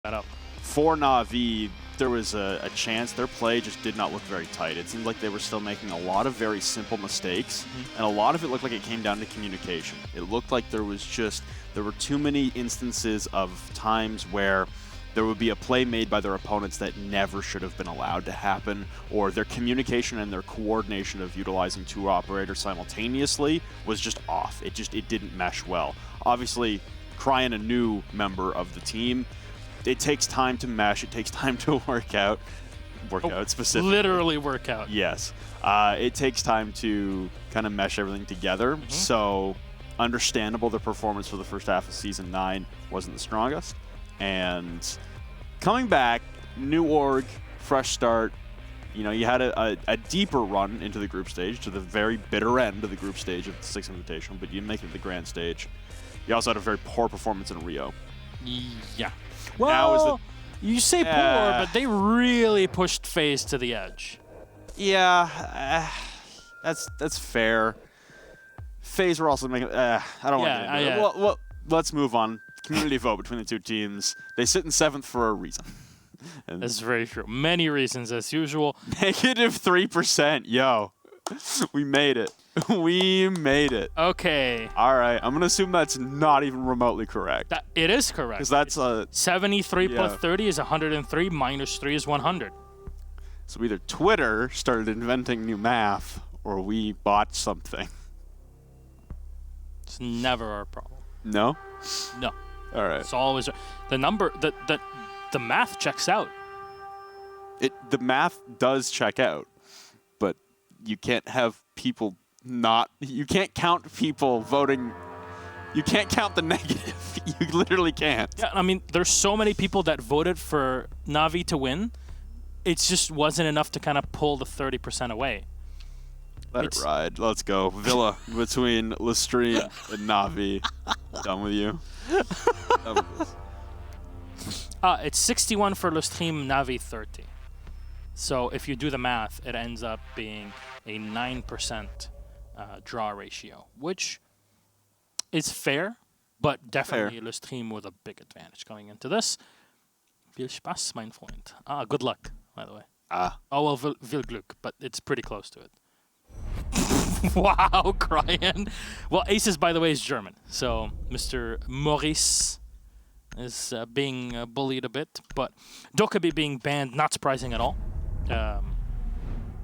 that up. For Na'Vi, there was a chance. Their play just did not look very tight. It seemed like they were still making a lot of very simple mistakes, and a lot of it looked like it came down to communication. It looked like there were too many instances of times where there would be a play made by their opponents that never should have been allowed to happen, or their communication and their coordination of utilizing two operators simultaneously was just off. It didn't mesh well. Obviously, Cryan, a new member of the team, it takes time to mesh. It takes time to work out specifically. Literally work out. Yes. It takes time to kind of mesh everything together. So understandable their performance for the first half of Season 9 wasn't the strongest. And coming back, new org, fresh start. You know, you had a deeper run into the group stage, to the very bitter end of the group stage of the Sixth Invitational, but you didn't make it to the grand stage. You also had a very poor performance in Rio. Yeah. Well, you say poor, but they really pushed FaZe to the edge. Yeah, that's fair. FaZe were also making. I don't want to. Well, let's move on. Community vote between the two teams. They sit in 7th for a reason. That's very true. Many reasons, as usual. -3%. Yo, we made it. We made it. Okay. All right. I'm going to assume that's not even remotely correct. It is correct. Because that's 73 plus 30 is 103, minus 3 is 100. So either Twitter started inventing new math, or we bought something. It's never our problem. No? No. All right. It's always the number. The math checks out. The math does check out, but you can't have people not. You can't count people voting. You can't count the negative. You literally can't. Yeah, I mean, there's so many people that voted for Na'Vi to win. It just wasn't enough to kind of pull the 30% away. Let it ride. Let's go. Villa between LeStream and Na'Vi. Done with you. Done with this. It's 61 for LeStream, Na'Vi 30. So if you do the math, it ends up being a 9% draw ratio, which is fair, but definitely LeStream with a big advantage going into this. Viel Spaß, mein Freund. Good luck, by the way. Oh, well, viel Glück, but it's pretty close to it. Wow, Cryan. Well, Aces, by the way, is German. So Mr. Maurice is being bullied a bit. But Dokkaebi being banned, not surprising at all.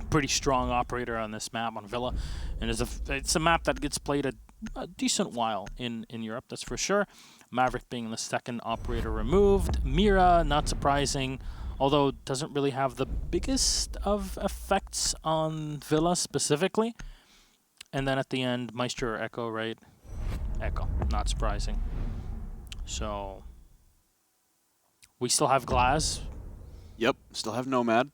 Pretty strong operator on this map, on Villa. And it's a map that gets played a decent while in Europe, that's for sure. Maverick being the second operator removed. Mira, not surprising. Although doesn't really have the biggest of effects on Villa specifically. And then at the end, Meister or Echo, right? Echo, not surprising. So we still have Glaz. Yep, still have Nomad.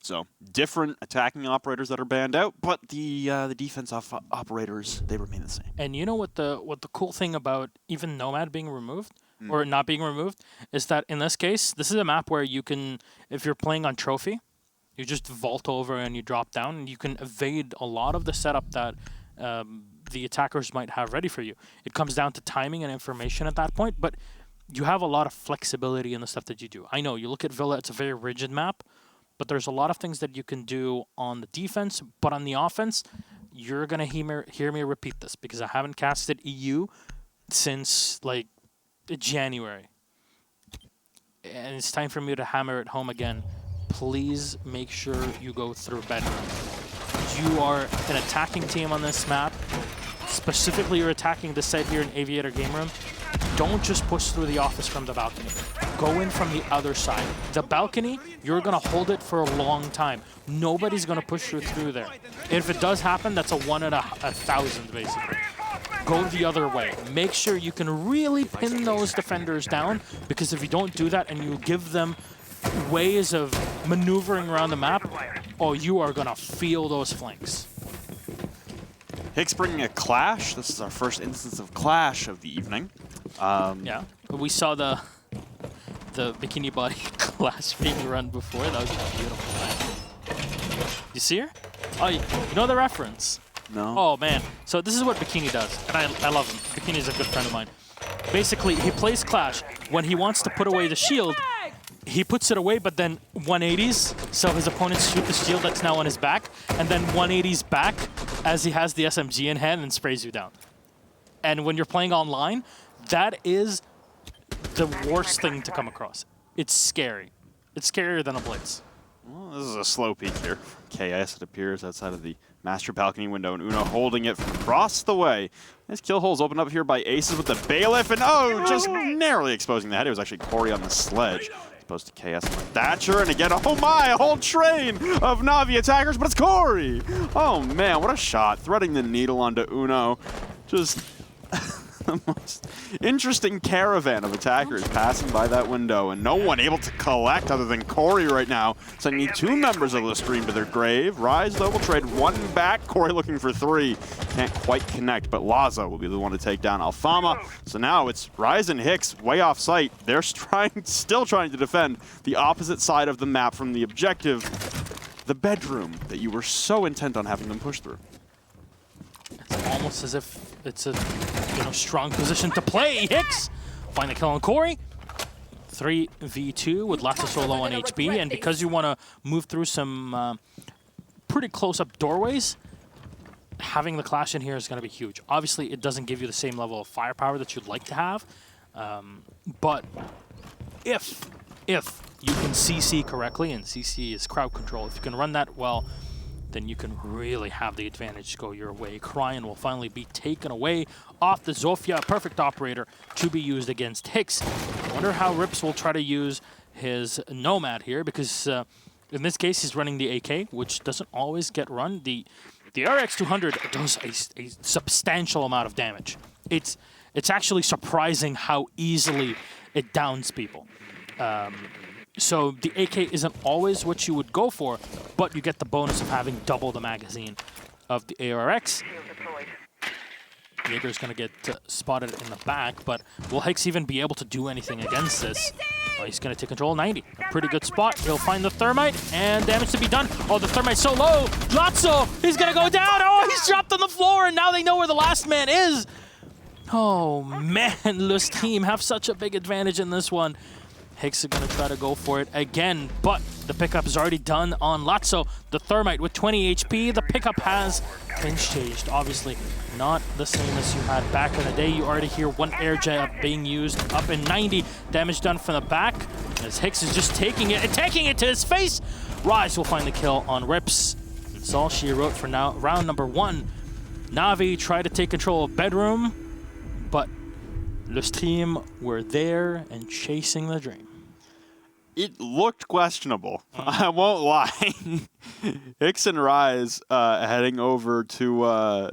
So different attacking operators that are banned out, but the defense operators, they remain the same. And you know what the cool thing about even Nomad being removed? Or not being removed, is that in this case, this is a map where you can, if you're playing on Trophy, you just vault over and you drop down, and you can evade a lot of the setup that the attackers might have ready for you. It comes down to timing and information at that point, but you have a lot of flexibility in the stuff that you do. I know, you look at Villa, it's a very rigid map, but there's a lot of things that you can do on the defense, but on the offense, you're going to hear me repeat this, because I haven't casted EU since, like, January, and it's time for me to hammer it home again. Please make sure you go through bedroom. You are an attacking team on this map. Specifically, you're attacking the site here in Aviator Game Room. Don't just push through the office from the balcony. Go in from the other side. The balcony, you're going to hold it for a long time. Nobody's going to push you through there. If it does happen, that's a 1 in 1,000, basically. Go the other way. Make sure you can really pin those defenders down, because if you don't do that and you give them ways of maneuvering around the map, oh, you are going to feel those flanks. Hicks bringing a clash. This is our first instance of clash of the evening. Yeah, we saw the bikini body clash being run before. That was beautiful. You see her? Oh, you know the reference? No. Oh, man. So this is what Bikini does, and I love him. Bikini is a good friend of mine. Basically, he plays Clash. when he wants to put away the shield, he puts it away, but then 180s, so his opponents shoot the shield that's now on his back, and then 180s back as he has the SMG in hand and sprays you down. And when you're playing online, that is the worst thing to come across. It's scary. It's scarier than a blitz. Well, this is a slow peek here. KS, it appears, outside of the master balcony window, and Uno holding it from across the way. Nice kill holes opened up here by Aces with the Bailiff, and just narrowly exposing the head. It was actually Corey on the sledge. Opposed to KS and Thatcher, and again, oh my, a whole train of Na'Vi attackers, but it's Corey! Oh man, what a shot. Threading the needle onto Uno. Just the most interesting caravan of attackers passing by that window, and no one able to collect other than Corey right now, sending 2 members of LeStream to their grave. Rise, though, will trade 1 back. Corey looking for 3. Can't quite connect, but Laza will be the one to take down Alfama. So now it's Rise and Hicks way off site. They're still trying to defend the opposite side of the map from the objective, the bedroom that you were so intent on having them push through. It's almost as if it's a strong position to play. Hicks find the kill on Corey. 3v2 with lots of solo on HP, and because you want to move through some pretty close-up doorways, having the clash in here is going to be huge. Obviously, it doesn't give you the same level of firepower that you'd like to have, but if you can CC correctly, and CC is crowd control, if you can run that well, then you can really have the advantage go your way. Cryan will finally be taken away off the Zofia, perfect operator to be used against Hicks. I wonder how Rips will try to use his Nomad here, because in this case he's running the AK, which doesn't always get run. The RX200 does a substantial amount of damage. It's actually surprising how easily it downs people. So the AK isn't always what you would go for, but you get the bonus of having double the magazine of the ARX. Jaeger's going to get spotted in the back, but will Hicks even be able to do anything against this? Well, he's going to take control of 90. A pretty good spot. He'll find the Thermite, and damage to be done. Oh, the Thermite's so low. Lotso, he's going to go down. Oh, he's dropped on the floor, and now they know where the last man is. Oh, man, LeStream have such a big advantage in this one. Hicks are going to try to go for it again, but the pickup is already done on Lotso. The Thermite with 20 HP. The pickup has been changed. Obviously, not the same as you had back in the day. You already hear 1 air jet being used up in 90. Damage done from the back as Hicks is just taking it and taking it to his face. Rise will find the kill on Rips. That's all she wrote for now. Round number 1. Na'Vi tried to take control of Bedroom, but LeStream were there and chasing the dream. It looked questionable. I won't lie. Hicks and Rise heading over to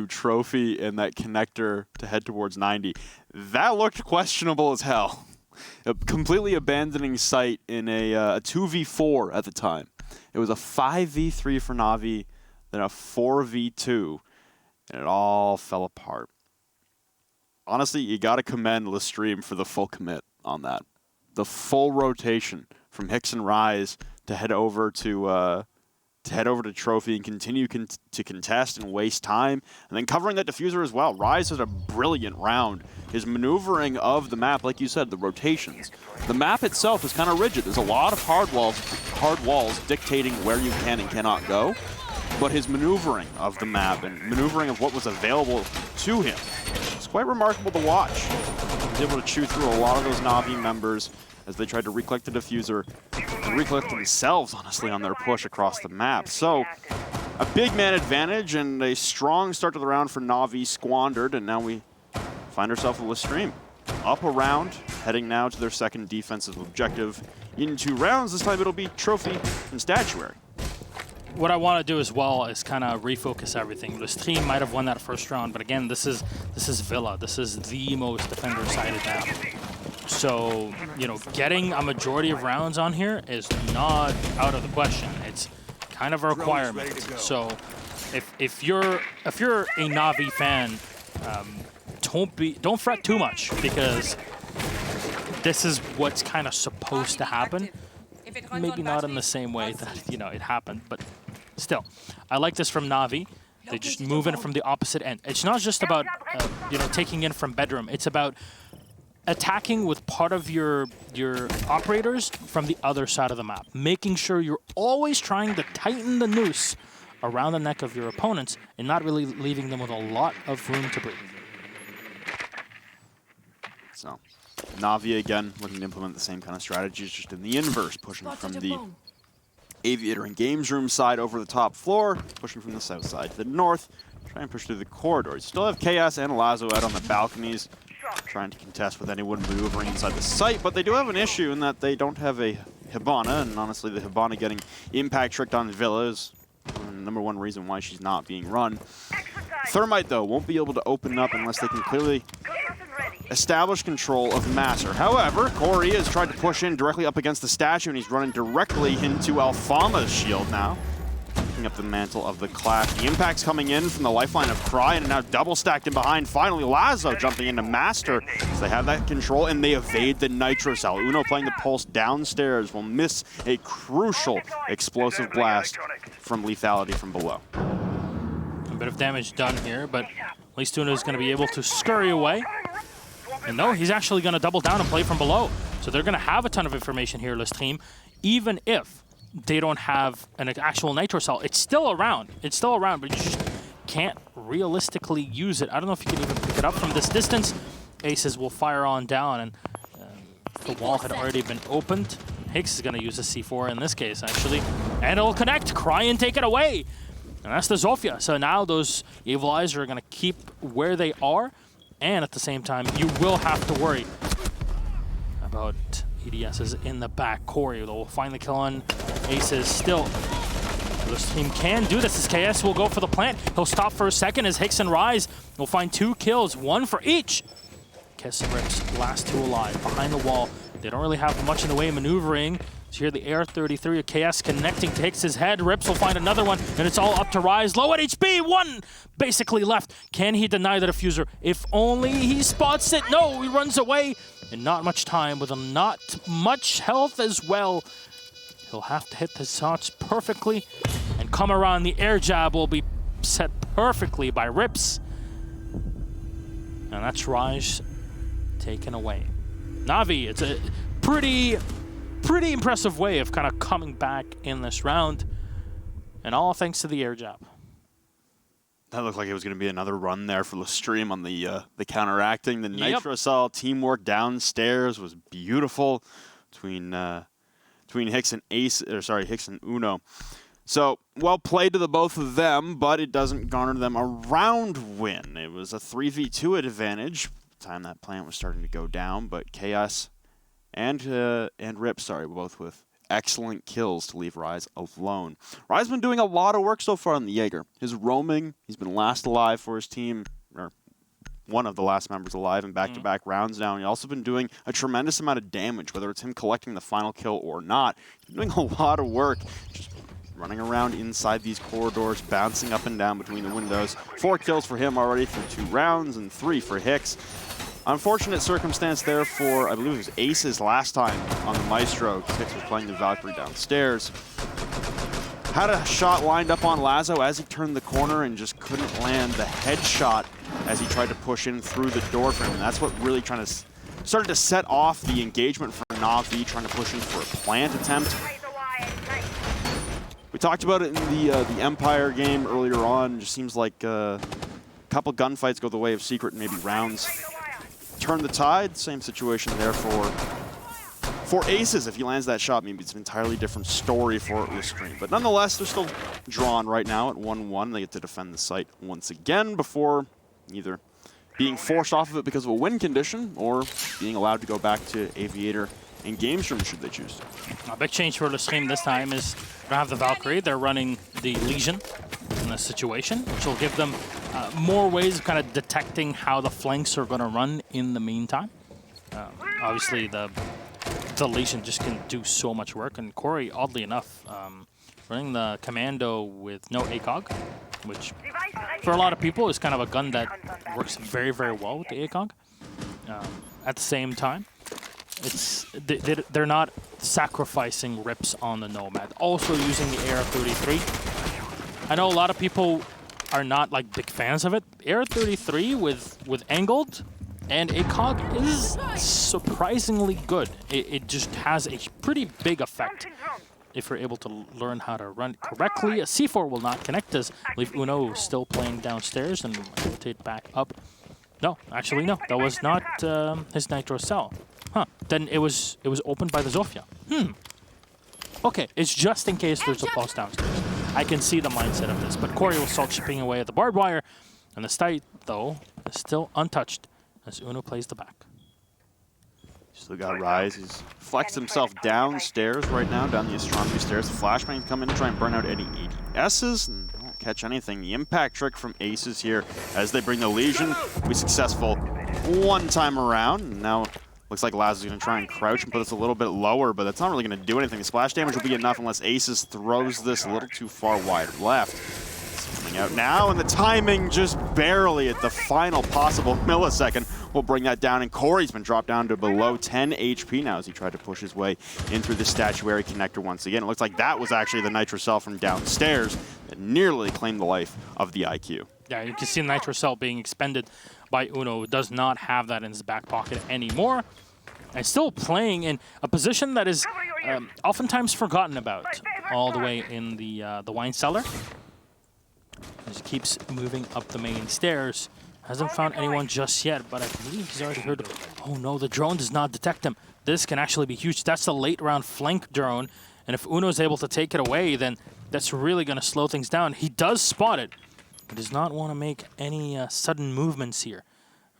Trophy and that connector to head towards 90. That looked questionable as hell. Completely abandoning site in a 2v4 at the time. It was a 5v3 for Na'Vi, then a 4v2, and it all fell apart. Honestly, you got to commend LeStream for the full commit on that. The full rotation from Hicks and Rise to head over to Trophy and continue to contest and waste time, and then covering that diffuser as well. Rise has a brilliant round. His maneuvering of the map, like you said, the rotations. The map itself is kind of rigid. There's a lot of hard walls dictating where you can and cannot go. But his maneuvering of the map and maneuvering of what was available to him, it's quite remarkable to watch. He was able to chew through a lot of those Na'Vi members as they tried to recollect the diffuser and recollect themselves, honestly, on their push across the map. So, a big man advantage and a strong start to the round for Na'Vi squandered, and now we find ourselves with LeStream. Up a round, heading now to their second defensive objective. In 2 rounds, this time it'll be Trophy and Statuary. What I want to do as well is kind of refocus everything. LeStream might have won that first round, but again, this is Villa. This is the most defender-sided map. So, getting a majority of rounds on here is not out of the question. It's kind of a requirement. So, if you're a Na'Vi fan, don't fret too much, because this is what's kind of supposed to happen. Maybe not in the same way that it happened, but still, I like this from Na'Vi. They just move in from the opposite end. It's not just about taking in from Bedroom. It's about attacking with part of your operators from the other side of the map, making sure you're always trying to tighten the noose around the neck of your opponents and not really leaving them with a lot of room to breathe. So, Navi again looking to implement the same kind of strategies, just in the inverse, pushing from the Aviator and Games Room side over the top floor, pushing from the south side to the north, trying to push through the corridors. Still have Chaos and Lazo out on the balconies, trying to contest with anyone maneuvering inside the site, but they do have an issue in that they don't have a Hibana, and honestly the Hibana getting impact tricked on Villa is the number one reason why she's not being run. Thermite, though, won't be able to open up unless they can clearly establish control of Master. However, Corey has tried to push in directly up against the statue, and he's running directly into Alfama's shield now, picking up the mantle of the Clash. The impact's coming in from the lifeline of Cry, and now double stacked in behind. Finally, Lazo jumping into Master. So they have that control, and they evade the Nitro Cell. Uno playing the pulse downstairs will miss a crucial explosive blast from lethality from below. A bit of damage done here, but at least Uno's going to be able to scurry away. And no, he's actually going to double down and play from below. So they're going to have a ton of information here, LeStream, even if they don't have an actual Nitro Cell. It's still around. It's still around, but you just can't realistically use it. I don't know if you can even pick it up from this distance. Aces will fire on down, and the wall had already been opened. Hicks is going to use a C4 in this case, actually. And it'll connect. Cry and take it away. And that's the Zofia. So now those Evilizer are going to keep where they are. And at the same time, you will have to worry about EDSs in the back. Corey will find the kill on Aces still. This team can do this. As KS will go for the plant. He'll stop for a second as Hicks and Rise will find 2 kills, 1 for each. Kiss and Rips, last 2 alive, behind the wall. They don't really have much in the way of maneuvering. So here the AR-33 of KS connecting to Hicks' head. Rips will find another one, and it's all up to Rise. Low at HP, 1 basically left. Can he deny the diffuser? If only he spots it. No, he runs away. And not much time with not much health as well. He'll have to hit the shots perfectly and come around. The air jab will be set perfectly by Rips. And that's Raj taken away. Navi, it's a pretty impressive way of kind of coming back in this round, and all thanks to the air jab. That looked like it was going to be another run there for LeStream on the counteracting. The Nitro Cell teamwork downstairs was beautiful between Hicks and Hicks and Uno. So, well played to the both of them, but it doesn't garner them a round win. It was a 3v2 advantage. By the time that plant was starting to go down, but Chaos and Rip, both with excellent kills to leave Rise alone. Rise has been doing a lot of work so far on the Jaeger. His roaming, he's been last alive for his team, or one of the last members alive in back-to-back rounds now. He's also been doing a tremendous amount of damage, whether it's him collecting the final kill or not. He's been doing a lot of work, just running around inside these corridors, bouncing up and down between the windows. 4 kills for him already through 2 rounds, and 3 for Hicks. Unfortunate circumstance there for, I believe it was Aces last time on the Maestro. Hicks was playing the Valkyrie downstairs. Had a shot lined up on Lazo as he turned the corner and just couldn't land the headshot as he tried to push in through the door for him. And that's what really started to set off the engagement for Navi, trying to push in for a plant attempt. We talked about it in the Empire game earlier on. It just seems like a couple gunfights go the way of Secret and maybe rounds turn the tide. Same situation there for Aces. If he lands that shot, maybe it's an entirely different story for LeStream. But nonetheless, they're still drawn right now at 1-1. They get to defend the site once again before either being forced off of it because of a win condition or being allowed to go back to Aviator and Games Room should they choose to. A big change for LeStream this time is they don't have the Valkyrie. They're running the Legion in this situation, which will give them more ways of kind of detecting how the flanks are going to run in the meantime. Obviously, the Legion just can do so much work, and Corey, oddly enough, running the Commando with no ACOG, which for a lot of people is kind of a gun that works very, very well with the ACOG. At the same time, they're not sacrificing Rips on the Nomad. Also using the AR-33. I know a lot of people are not like big fans of it. AR-33 with angled And ACOG is surprisingly good. It just has a pretty big effect if you're able to learn how to run it correctly. A C4 will not connect as I believe Uno still playing downstairs and rotate back up. No, actually no, that was not his Nitro Cell. Huh, then it was opened by the Zofia. Okay, it's just in case there's a pulse downstairs. I can see the mindset of this, but Corey will start chipping away at the barbed wire, and the site, though, is still untouched as Uno plays the back. Still got Rise. He's flexed himself downstairs right now, down the astronomy stairs. The flashbangs come in to try and burn out any ADSs and won't catch anything. The impact trick from Aces here as they bring the Legion. Be successful one time around. And now looks like Laz is going to try and crouch and put this a little bit lower, but that's not really going to do anything. The splash damage will be enough unless Aces throws this a little too far wide left. Coming out now, and the timing just barely at the final possible millisecond will bring that down, and Corey's been dropped down to below 10 HP now as he tried to push his way in through the statuary connector once again. It looks like that was actually the Nitro Cell from downstairs that nearly claimed the life of the IQ. Yeah, you can see the Nitro Cell being expended by Uno. Does not have that in his back pocket anymore. And still playing in a position that is oftentimes forgotten about, all the way in the wine cellar. He keeps moving up the main stairs. Hasn't found anyone just yet, but I believe he's already heard. Oh no, the drone does not detect him. This can actually be huge. That's the late round flank drone. And if Uno is able to take it away, then that's really going to slow things down. He does spot it, but does not want to make any sudden movements here.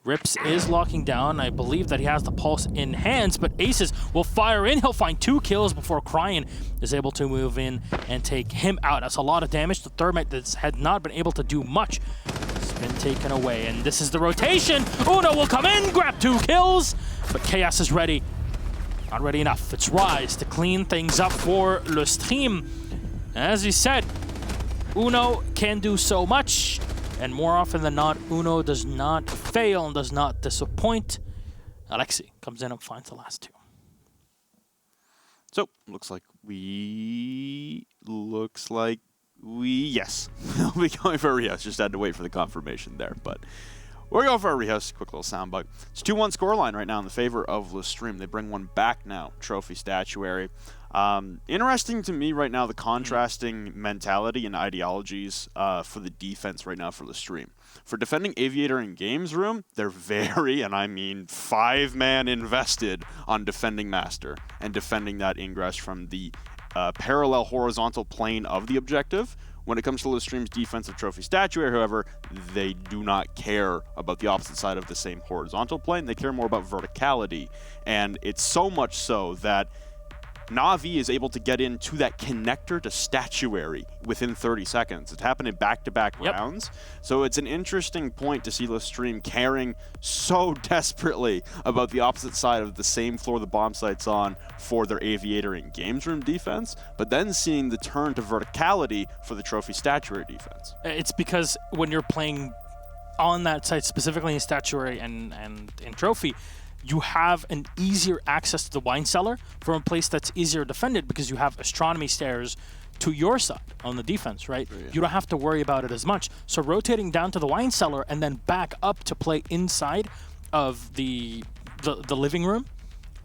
Rips is locking down. I believe that he has the pulse in hands, but Aces will fire in. He'll find 2 kills before Cryan is able to move in and take him out. That's a lot of damage. The Thermite that had not been able to do much has been taken away, and this is the rotation. Uno will come in, grab 2 kills, but Chaos is ready. Not ready enough. It's Rise to clean things up for LeStream. As he said, Uno can do so much. And more often than not, Uno does not fail and does not disappoint. Alexi comes in and finds the last 2. So, looks like yes. We'll be going for a rehouse. Just had to wait for the confirmation there, but we're going for a rehouse. Quick little soundbite. It's 2-1 scoreline right now in the favor of LeStream. They bring one back now, Trophy Statuary. Interesting to me right now, the contrasting mentality and ideologies for the defense right now for LeStream. For defending Aviator in Games Room, they're very, and I mean 5-man invested on defending Master and defending that ingress from the parallel horizontal plane of the objective. When it comes to LeStream's defensive Trophy Statuary, however, they do not care about the opposite side of the same horizontal plane. They care more about verticality, and it's so much so that Na'Vi is able to get into that connector to statuary within 30 seconds. It's happened in back-to-back rounds. So it's an interesting point to see LeStream caring so desperately about the opposite side of the same floor the bomb site's on for their Aviator and Games Room defense, but then seeing the turn to verticality for the Trophy Statuary defense. It's because when you're playing on that site, specifically in Statuary and in Trophy, you have an easier access to the wine cellar from a place that's easier defended because you have astronomy stairs to your side on the defense, right? Yeah. You don't have to worry about it as much. So rotating down to the wine cellar and then back up to play inside of the living room,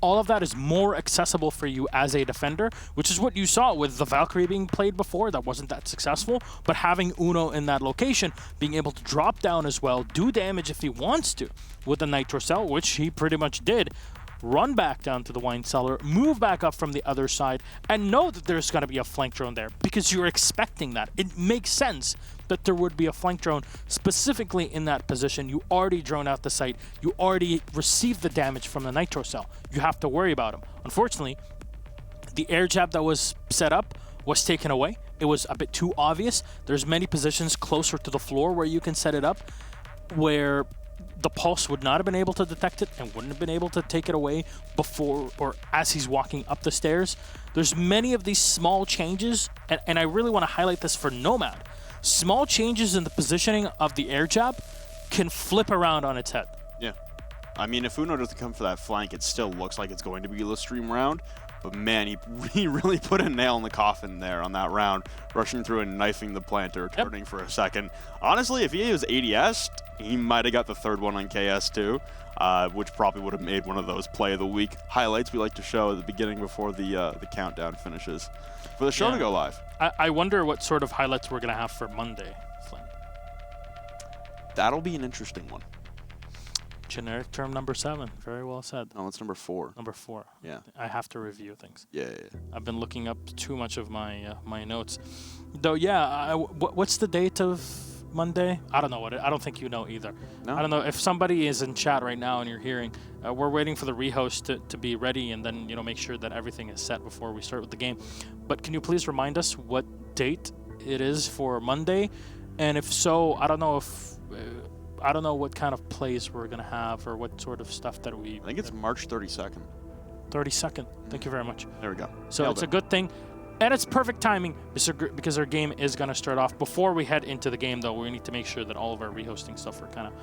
all of that is more accessible for you as a defender, which is what you saw with the Valkyrie being played before. That wasn't that successful, but having Uno in that location, being able to drop down as well, do damage if he wants to with the Nitro Cell, which he pretty much did, run back down to the wine cellar, move back up from the other side, and know that there's going to be a flank drone there because you're expecting that. It makes sense that there would be a flank drone specifically in that position. You already drone out the site. You already received the damage from the Nitro Cell. You have to worry about him. Unfortunately, the air jab that was set up was taken away. It was a bit too obvious. There's many positions closer to the floor where you can set it up where the pulse would not have been able to detect it and wouldn't have been able to take it away before or as he's walking up the stairs. There's many of these small changes, and I really want to highlight this for Nomad. Small changes in the positioning of the air jab can flip around on its head. Yeah. I mean, if Uno doesn't come for that flank, it still looks like it's going to be a LeStream round, But man, he really put a nail in the coffin there on that round, rushing through and knifing the planter, turning for a second. Honestly, if he was ADS'd, he might have got the third one on KS too, which probably would have made one of those play of the week highlights we like to show at the beginning before the countdown finishes for the show to go live. I wonder what sort of highlights we're going to have for Monday, Flynn. That'll be an interesting one. Generic term number 7. Very well said. No, it's number 4. Number 4. Yeah. I have to review things. Yeah. I've been looking up too much of my my notes. Though, what's the date of Monday? I don't know I don't think you know either. No? I don't know if somebody is in chat right now and you're hearing. We're waiting for the rehost to be ready and then make sure that everything is set before we start with the game. But can you please remind us what date it is for Monday? And if so, I don't know if. I don't know what kind of plays we're going to have or what sort of stuff that we... I think it's March 32nd. 32nd. Thank you very much. There we go. So Nailed it's it. a good thing. And it's perfect timing because our game is going to start off. Before we head into the game, though, we need to make sure that all of our rehosting stuff are kind of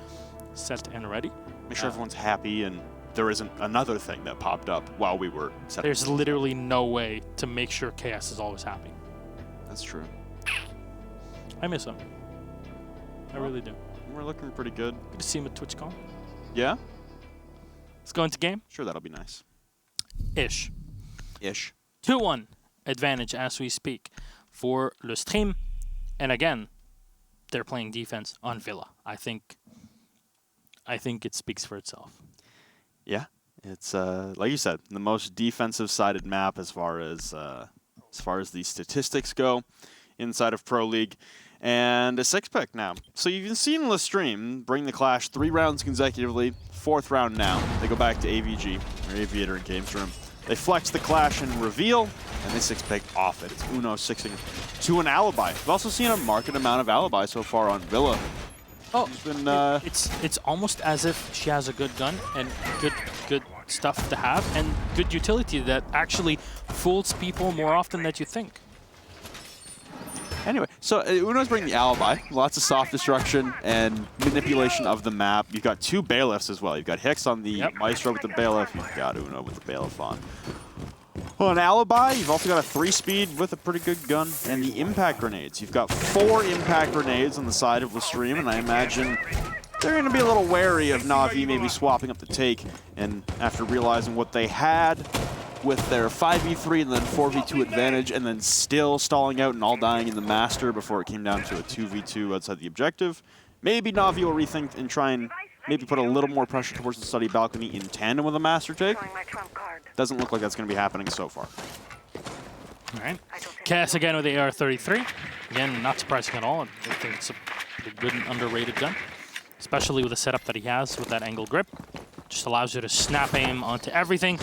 set and ready. Make sure everyone's happy and there isn't another thing that popped up while we were setting. There's literally no way to make sure KS is always happy. That's true. I miss him. I really do. We're looking pretty good. Good to see him at TwitchCon. Yeah? Let's go into game. Sure, that'll be nice. Ish. 2-1 advantage as we speak for LeStream. And again, they're playing defense on Villa. I think it speaks for itself. Yeah. It's like you said, the most defensive sided map as far as the statistics go inside of Pro League. And a 6-pick now. So you've seen LeStream bring the clash 3 rounds consecutively, 4th round now. They go back to AVG, or Aviator in Games Room. They flex the clash and reveal, and they 6-pick off it. It's Uno 6ing to an alibi. We've also seen a marked amount of alibi so far on Villa. Oh, been, it's almost as if she has a good gun and good stuff to have, and good utility that actually fools people more often than you think. Anyway, so Uno's bringing the alibi. Lots of soft destruction and manipulation of the map. You've got 2 bailiffs as well. You've got Hicks on the Maestro with the bailiff. You've got Uno with the bailiff on. Well, an alibi. You've also got a 3-speed with a pretty good gun. And the impact grenades. You've got 4 impact grenades on the side of LeStream, and I imagine they're going to be a little wary of Na'Vi maybe swapping up the take. And after realizing what they had with their 5v3 and then 4v2 advantage, and then still stalling out and all dying in the Master before it came down to a 2v2 outside the objective. Maybe Na'Vi will rethink and try and maybe put a little more pressure towards the study balcony in tandem with a Master take. Doesn't look like that's going to be happening so far. All right. KS again with the AR-33. Again, not surprising at all. I think it's a pretty good and underrated gun, especially with the setup that he has with that angle grip. Just allows you to snap aim onto everything.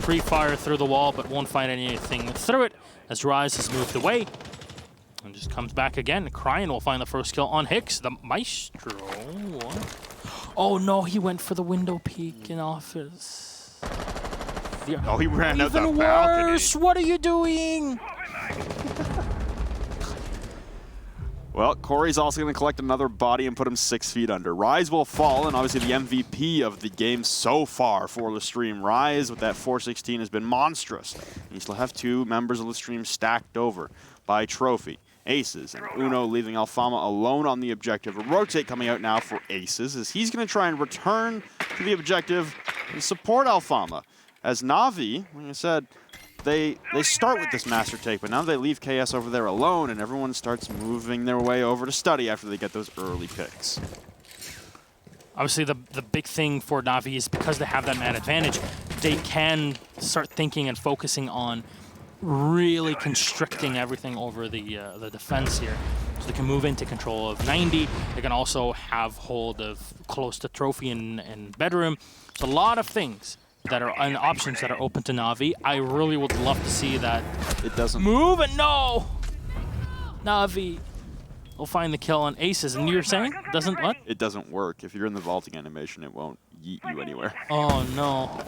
Pre-fire through the wall, but won't find anything through it as Rise has moved away. And just comes back again. Cryan will find the first kill on Hicks. The Maestro. What? Oh no, he went for the window peek in office. Oh, he ran out that Even balcony. worse, what are you doing? Well, Corey's also going to collect another body and put him 6 feet under. Rise will fall, and obviously the MVP of the game so far for LeStream. Rise with that 416 has been monstrous. You still have 2 members of LeStream stacked over by trophy. Aces, and Uno leaving Alfama alone on the objective. A rotate coming out now for Aces as he's going to try and return to the objective and support Alfama. As Na'Vi, like I said, they start with this Master take, but now they leave KS over there alone, and everyone starts moving their way over to study after they get those early picks. Obviously, the big thing for Na'Vi is because they have that man advantage, they can start thinking and focusing on really constricting everything over the defense here. So they can move into control of 90. They can also have hold of close to trophy and bedroom. So a lot of things that are and options that are open to Na'Vi. I really would love to see that. It doesn't move, and no! Na'Vi will find the kill on Aces, and you're saying it doesn't what? It doesn't work. If you're in the vaulting animation, it won't yeet you anywhere. Oh no.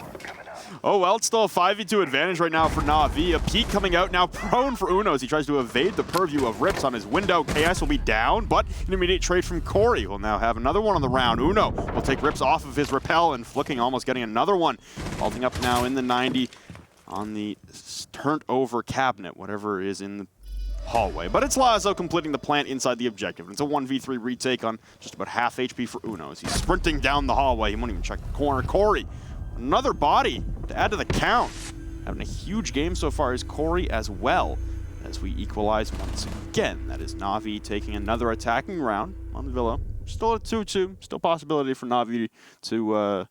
Oh well, it's still a 5v2 advantage right now for Na'Vi. A peek coming out now prone for Uno as he tries to evade the purview of Rips on his window. KS will be down, but an immediate trade from Corey will now have another one on the round. Uno will take Rips off of his rappel and flicking, almost getting another one. Vaulting up now in the 90. on the turned over cabinet, whatever is in the hallway. But it's Lazo completing the plant inside the objective. It's a 1v3 retake on just about half HP for Uno as he's sprinting down the hallway. He won't even check the corner. Corey, another body to add to the count. Having a huge game so far is Corey as well, as we equalize once again. That is Na'Vi taking another attacking round on Villa. Still at 2-2. Still possibility for Na'Vi to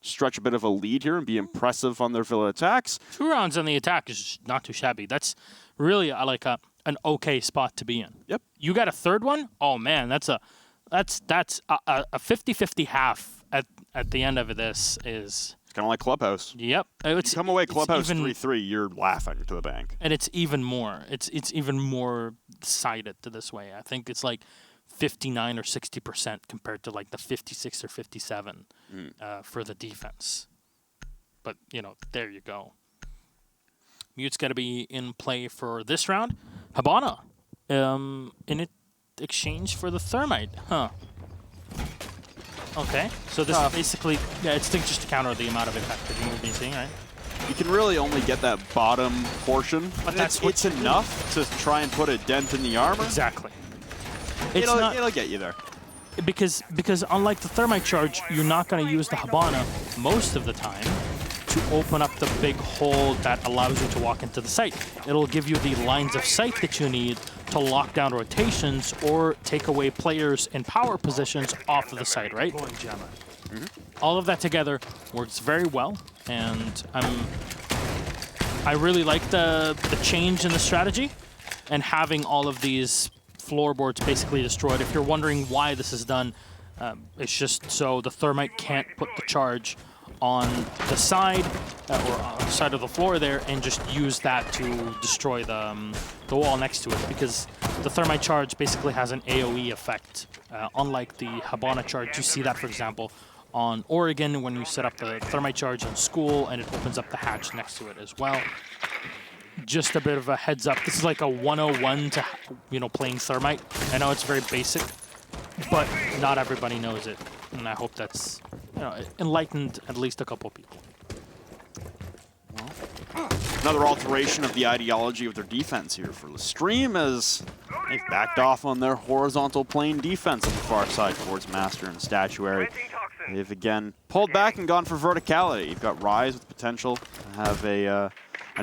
stretch a bit of a lead here and be impressive on their Villa attacks. 2 rounds on the attack is not too shabby. That's really like an okay spot to be in. Yep. You got a third one? Oh man, that's a 50-50 half at the end of this is. It's kind of like Clubhouse. Yep. It's, you come away Clubhouse 3-3, you're laughing to the bank. And it's even more. It's even more sided to this way. I think it's like 59 or 60% compared to like the 56 or 57 for the defense. But, you know, there you go. Mute's got to be in play for this round. Habana in exchange for the Thermite. Huh. Okay, so this is basically, yeah, it's just to counter the amount of impact that you will be seeing, right? You can really only get that bottom portion, but it's enough to try and put a dent in the armor. Exactly. It'll get you there. Because unlike the Thermite charge, you're not going to use the Habana most of the time to open up the big hole that allows you to walk into the site. It'll give you the lines of sight that you need to lock down rotations or take away players in power positions off of the site, right? All of that together works very well, and I really like the change in the strategy and having all of these floorboards basically destroyed. If you're wondering why this is done, it's just so the Thermite can't put the charge on the side or on the side of the floor there and just use that to destroy the wall next to it, because the Thermite charge basically has an AoE effect. Unlike the Habana charge, you see that, for example, on Oregon when you set up the Thermite charge in school and it opens up the hatch next to it as well. Just a bit of a heads up. This is like a 101 to, you know, playing Thermite. I know it's very basic, but not everybody knows it. And I hope that's, you know, enlightened at least a couple people. Another alteration of the ideology of their defense here for LeStream, as they've backed off on their horizontal plane defense on the far side towards Master and Statuary. They've again pulled back and gone for verticality. You've got Rise with potential to have a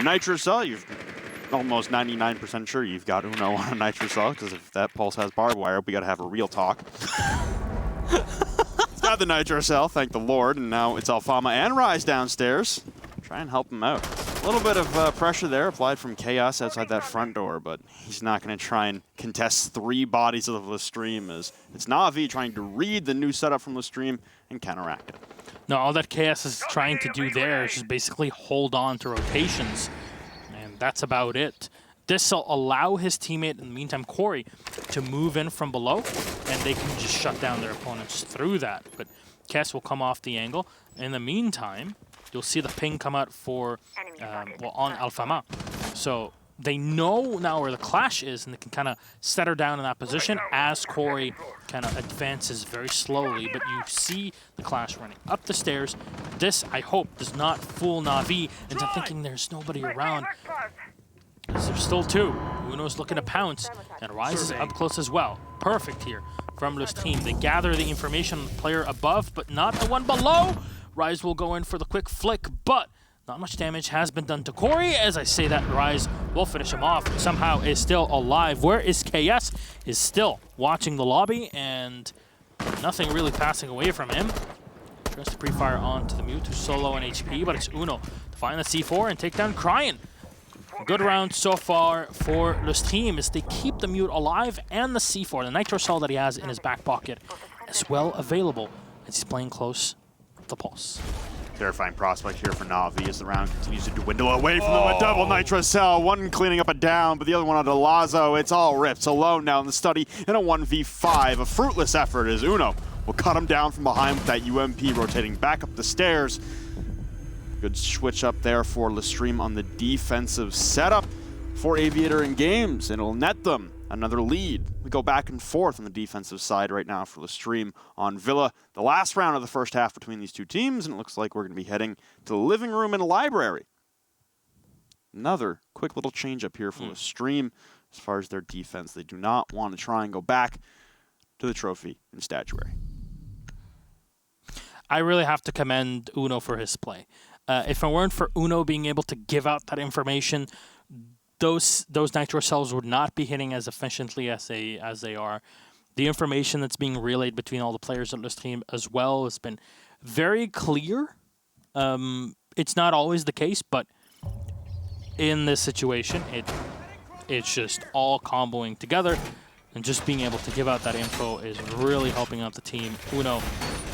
Nitro Cell. You've almost 99% sure you've got Uno on a Nitro Cell, because if that Pulse has barbed wire, we got to have a real talk. It's got the Nitro Cell, thank the Lord, and now it's Alfama and Rise downstairs. Try and help him out. A little bit of pressure there applied from Chaos outside that front door, but he's not going to try and contest 3 bodies of LeStream, as it's Na'Vi trying to read the new setup from LeStream and counteract it. No, all that Chaos is trying to do there is just basically hold on to rotations, and that's about it. This will allow his teammate, in the meantime, Corey, to move in from below, and they can just shut down their opponents through that. But Chaos will come off the angle. In the meantime, you'll see the ping come out for, on Alfama. So they know now where the clash is, and they can kind of set her down in that position as Corey kind of advances very slowly. But you see the clash running up the stairs. This, I hope, does not fool Na'Vi into thinking there's nobody around. There's still 2. Uno's looking to pounce, and Rise is up close as well. Perfect here from LeStream. They gather the information on the player above, but not the one below. Rise will go in for the quick flick, but not much damage has been done to Corey. As I say that, Rise will finish him off. Somehow is still alive. Where is KS? Is still watching the lobby, and nothing really passing away from him. Tries to pre-fire onto the Mute, who's solo on HP, but it's Uno to find the C4 and take down Cryin. Good round so far for LeStream as they keep the Mute alive and the C4, the Nitro Cell that he has in his back pocket, as well available as he's playing close the Pulse. Terrifying prospect here for Na'Vi as the round continues to dwindle away from them. A double Nitro Cell, one cleaning up a down, but the other one onto Lazo. It's all rips alone now in the study in a 1v5. A fruitless effort as Uno will cut him down from behind with that UMP rotating back up the stairs. Good switch up there for LeStream on the defensive setup for Aviator and Games, and it'll net them another lead. We go back and forth on the defensive side right now for LeStream on Villa. The last round of the first half between these two teams, and it looks like we're going to be heading to the living room and library. Another quick little change up here for LeStream as far as their defense. They do not want to try and go back to the trophy and statuary. I really have to commend Uno for his play. If it weren't for Uno being able to give out that information, those nitro cells would not be hitting as efficiently as they are. The information that's being relayed between all the players at LeStream as well has been very clear. It's not always the case, but in this situation, it's just all comboing together, and just being able to give out that info is really helping out the team. Uno,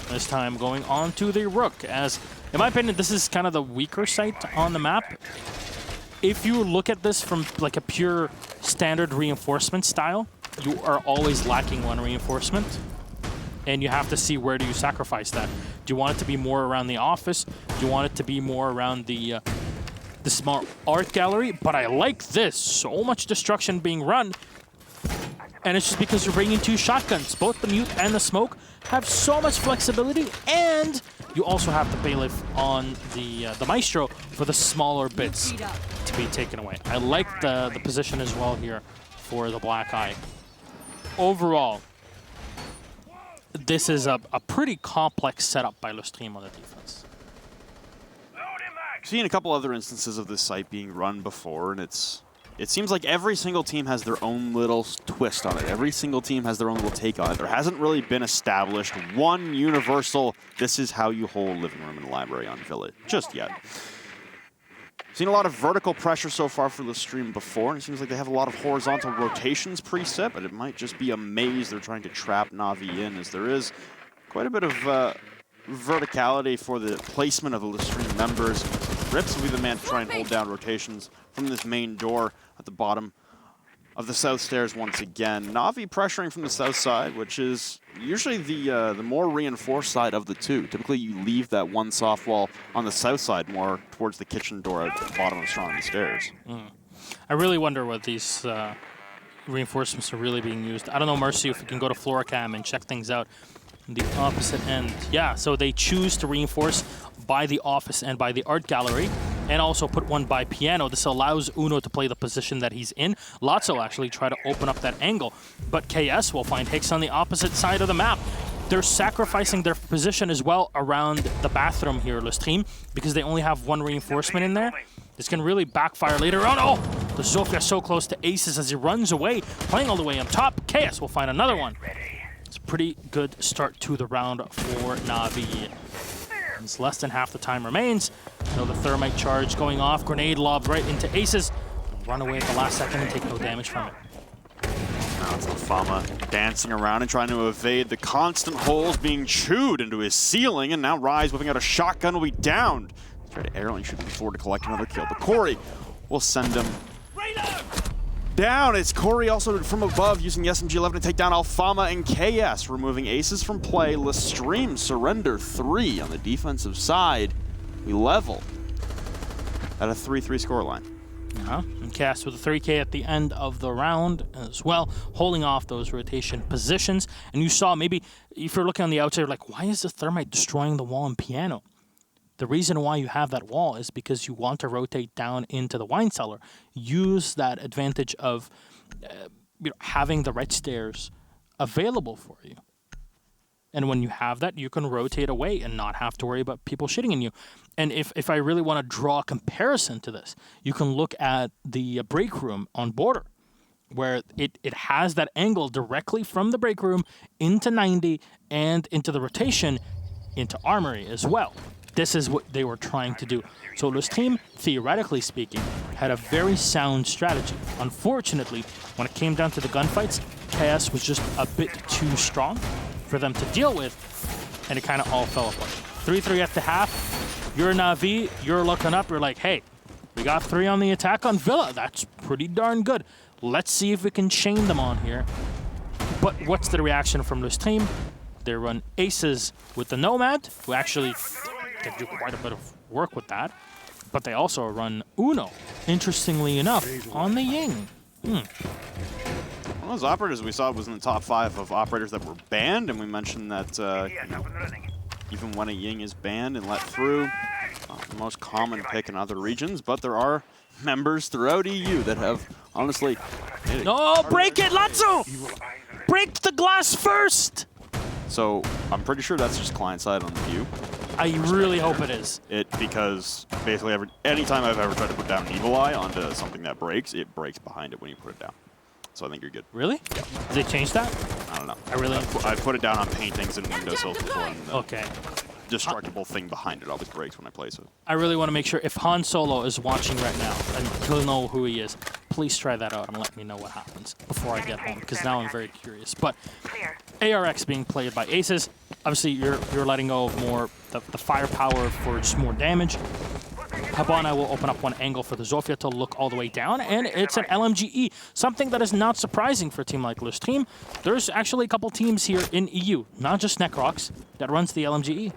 this time going on to the Rook, as, in my opinion, this is kind of the weaker site on the map. If you look at this from like a pure standard reinforcement style, you are always lacking one reinforcement, and you have to see where do you sacrifice that. Do you want it to be more around the office? Do you want it to be more around the small art gallery? But I like this. So much destruction being run, and it's just because you're bringing two shotguns. Both the Mute and the Smoke have so much flexibility, and you also have the Bailiff on the Maestro for the smaller bits to be taken away. I like the position as well here for the Black Eye. Overall, this is a pretty complex setup by LeStream on the defense. I've seen a couple other instances of this site being run before, and it seems like every single team has their own little twist on it. Every single team has their own little take on it. There hasn't really been established one universal, this is how you hold living room and library on Village just yet. Seen a lot of vertical pressure so far for LeStream before, and it seems like they have a lot of horizontal rotations preset, but it might just be a maze they're trying to trap Na'Vi in, as there is quite a bit of verticality for the placement of the LeStream members. Rips will be the man to try and hold down rotations from this main door at the bottom of the south stairs once again. Na'Vi pressuring from the south side, which is usually the more reinforced side of the two. Typically, you leave that one soft wall on the south side more towards the kitchen door at the bottom of the stairs. I really wonder what these reinforcements are really being used. I don't know, Mercy, if you can go to Floricam and check things out. The opposite end. Yeah, so they choose to reinforce by the office and by the art gallery, and also put one by piano. This allows Uno to play the position that he's in. Lotso actually try to open up that angle, but KS will find Hicks on the opposite side of the map. They're sacrificing their position as well around the bathroom here, LeStream, because they only have one reinforcement in there. This can really backfire later on. Oh, the Zofia so close to aces as he runs away, playing all the way on top. KS will find another one. It's a pretty good start to the round for Na'Vi. It's less than half the time remains. Know the thermite charge going off. Grenade lobbed right into aces. Run away at the last second and take no damage from it. Now it's Fama dancing around and trying to evade the constant holes being chewed into his ceiling, and now Rise whipping out a shotgun will be downed. Try to arrow and shoot forward to collect another kill. But Corey will send him down. It's Corey also from above using the SMG-11 to take down Alfama and KS, removing aces from play. LeStream surrender 3 on the defensive side. We level at a 3-3 scoreline. And KS with a 3K at the end of the round as well, holding off those rotation positions. And you saw, maybe if you're looking on the outside, like, why is the thermite destroying the wall in piano? The reason why you have that wall is because you want to rotate down into the wine cellar. Use that advantage of having the red stairs available for you. And when you have that, you can rotate away and not have to worry about people shitting in you. And if I really want to draw a comparison to this, you can look at the break room on Border, where it has that angle directly from the break room into 90 and into the rotation into Armory as well. This is what they were trying to do. So LeStream, theoretically speaking, had a very sound strategy. Unfortunately, when it came down to the gunfights, KS was just a bit too strong for them to deal with, and it kind of all fell apart. 3-3 at the half. You're Na'Vi, you're looking up, you're like, hey, we got 3 on the attack on Villa. That's pretty darn good. Let's see if we can chain them on here. But what's the reaction from LeStream? They run aces with the Nomad, who actually can do quite a bit of work with that. But they also run Uno, interestingly enough, on the Ying. One of those operators we saw was in the top 5 of operators that were banned, and we mentioned that even when a Ying is banned and let through, the most common pick in other regions, but there are members throughout EU that have honestly. No, break it, Lazzo! Break the glass first! So I'm pretty sure that's just client side on the view. I really hope it is. Because basically anytime I've ever tried to put down an Evil Eye onto something that breaks, it breaks behind it when you put it down. So I think you're good. Really? Yeah. Did they change that? I don't know. I put it down on paintings and windowsills before. And okay. Destructible thing behind it always breaks when I place it. I really want to make sure if Han Solo is watching right now and he'll know who he is, please try that out and let me know what happens before I get home, because now I'm very curious. But ARX being played by Aces, obviously you're letting go of more the firepower for just more damage. Habana will open up one angle for the Zofia to look all the way down, and it's an LMGE, something that is not surprising for a team like LeStream. There's actually a couple teams here in EU, not just Necrox, that runs the LMGE.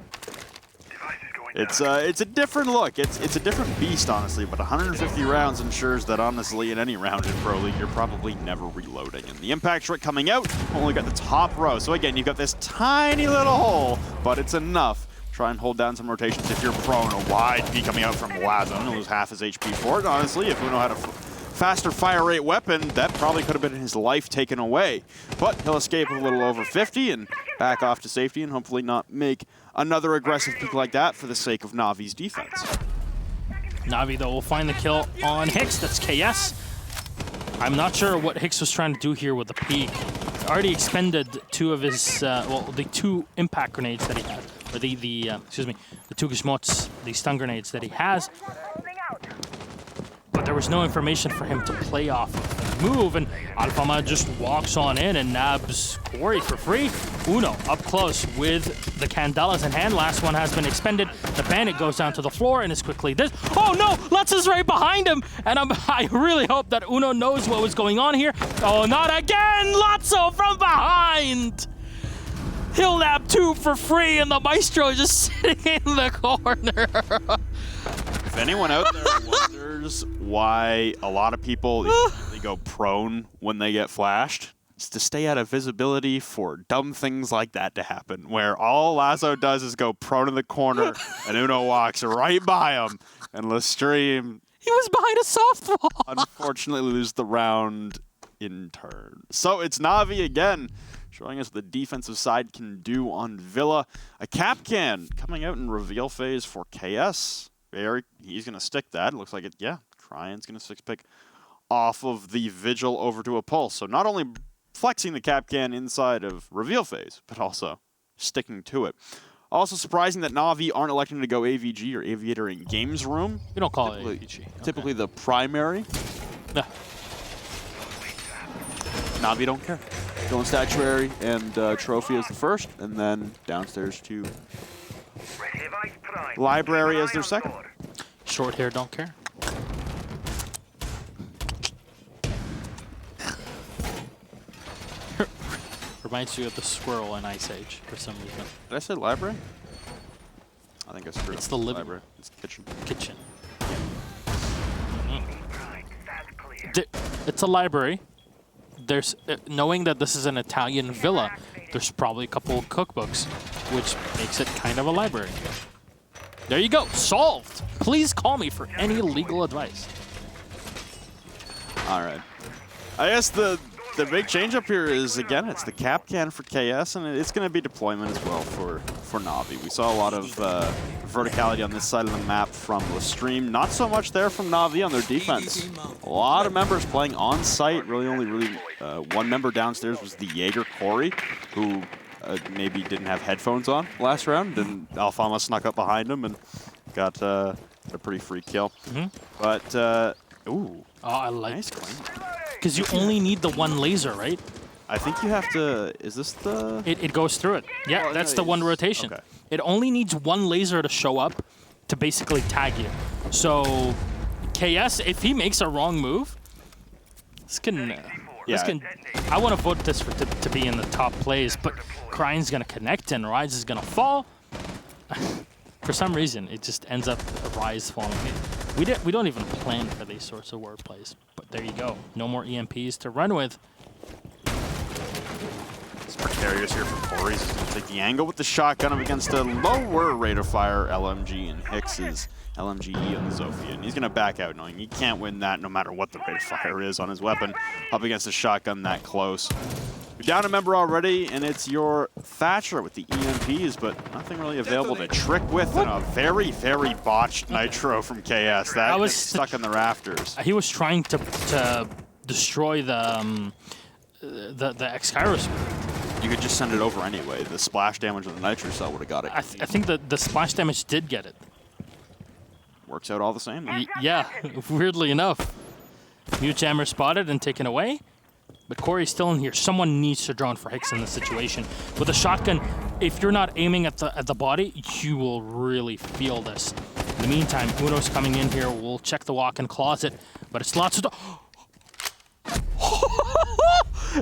It's a different look. It's a different beast, honestly, but 150 rounds ensures that, honestly, in any round in Pro League, you're probably never reloading. And the impact shot coming out only got the top row. So again, you've got this tiny little hole, but it's enough. Try and hold down some rotations if you're prone. A wide P coming out from Lazo. He'll lose half his HP for it. Honestly, if Uno had a faster fire rate weapon, that probably could have been his life taken away. But he'll escape with a little over 50 and back off to safety and hopefully not make another aggressive pick like that for the sake of Navi's defense. Navi, though, will find the kill on Hicks. That's KS. I'm not sure what Hicks was trying to do here with the peak. He's already expended two of his, the two impact grenades that he had. Or the two Gizmots, the stun grenades that he has. But there was no information for him to play off of the move, and Alfama just walks on in and nabs Quarry for free. Uno up close with the Candelas in hand. Last one has been expended. The Bandit goes down to the floor and is quickly this. Oh no! Lutz is right behind him! And I really hope that Uno knows what was going on here. Oh, not again! Lotso from behind! He'll nab two for free, and the Maestro is just sitting in the corner. If anyone out there wonders why a lot of people they go prone when they get flashed, it's to stay out of visibility for dumb things like that to happen, where all Lazo does is go prone in the corner, and Uno walks right by him, and LeStream... He was behind a softball! ...unfortunately lose the round in turn. So it's Navi again, showing us what the defensive side can do on Villa. A cap can coming out in reveal phase for KS. He's going to stick that. Looks like it, yeah. Trion's going to 6-pick off of the Vigil over to a Pulse. So not only flexing the cap can inside of reveal phase, but also sticking to it. Also surprising that Navi aren't electing to go AVG or Aviator in Games Room. We don't call it AVG. Typically the primary. Yeah. Navi don't care. Going Statuary and Trophy as the first, and then downstairs to Library as their second. Short hair don't care. Reminds you of the squirrel in Ice Age for some reason. Did I say library? I think I screwed up. It's the living library. It's kitchen. Kitchen. It's a library. There's knowing that this is an Italian villa, there's probably a couple of cookbooks, which makes it kind of a library. There you go, solved. Please call me for any legal advice. All right. I guess the big change up here is, again, it's the cap can for KS, and it's going to be deployment as well for Navi. We saw a lot of verticality on this side of the map from LeStream. Not so much there from Navi on their defense. A lot of members playing on site. Really only one member downstairs was the Jaeger Corey, who maybe didn't have headphones on last round, and Alfama snuck up behind him and got a pretty free kill. But, ooh. Oh, I like nice claim. Because you only need the one laser, right? I think you have to... Is this the... It goes through it. Yeah, that's the one rotation. Okay. It only needs one laser to show up to basically tag you. So, KS, if he makes a wrong move, this can... I want to vote this to be in the top plays, but Crying's going to connect and Rise is going to fall. For some reason, it just ends up Rise falling. We don't even plan for these sorts of word plays, but there you go. No more EMPs to run with. It's precarious here for Corey. He's going to take the angle with the shotgun up against a lower rate of fire LMG and Hicks's LMGE on the Zofia. And he's going to back out knowing he can't win that no matter what the rate of fire is on his weapon up against a shotgun that close. You're down a member already, and it's your Thatcher with the EMPs, but nothing really available to trick with, and a very, very botched Nitro from KS. That was stuck in the rafters. He was trying to destroy the X-Kairos. You could just send it over anyway. The splash damage of the Nitro cell would have got it. I think that the splash damage did get it. Works out all the same. Yeah, weirdly enough. Mute Jammer spotted and taken away. But Corey's still in here. Someone needs to drone for Hicks in this situation. With a shotgun, if you're not aiming at the body, you will really feel this. In the meantime, Uno's coming in here. We'll check the walk-in closet, but it's lots of...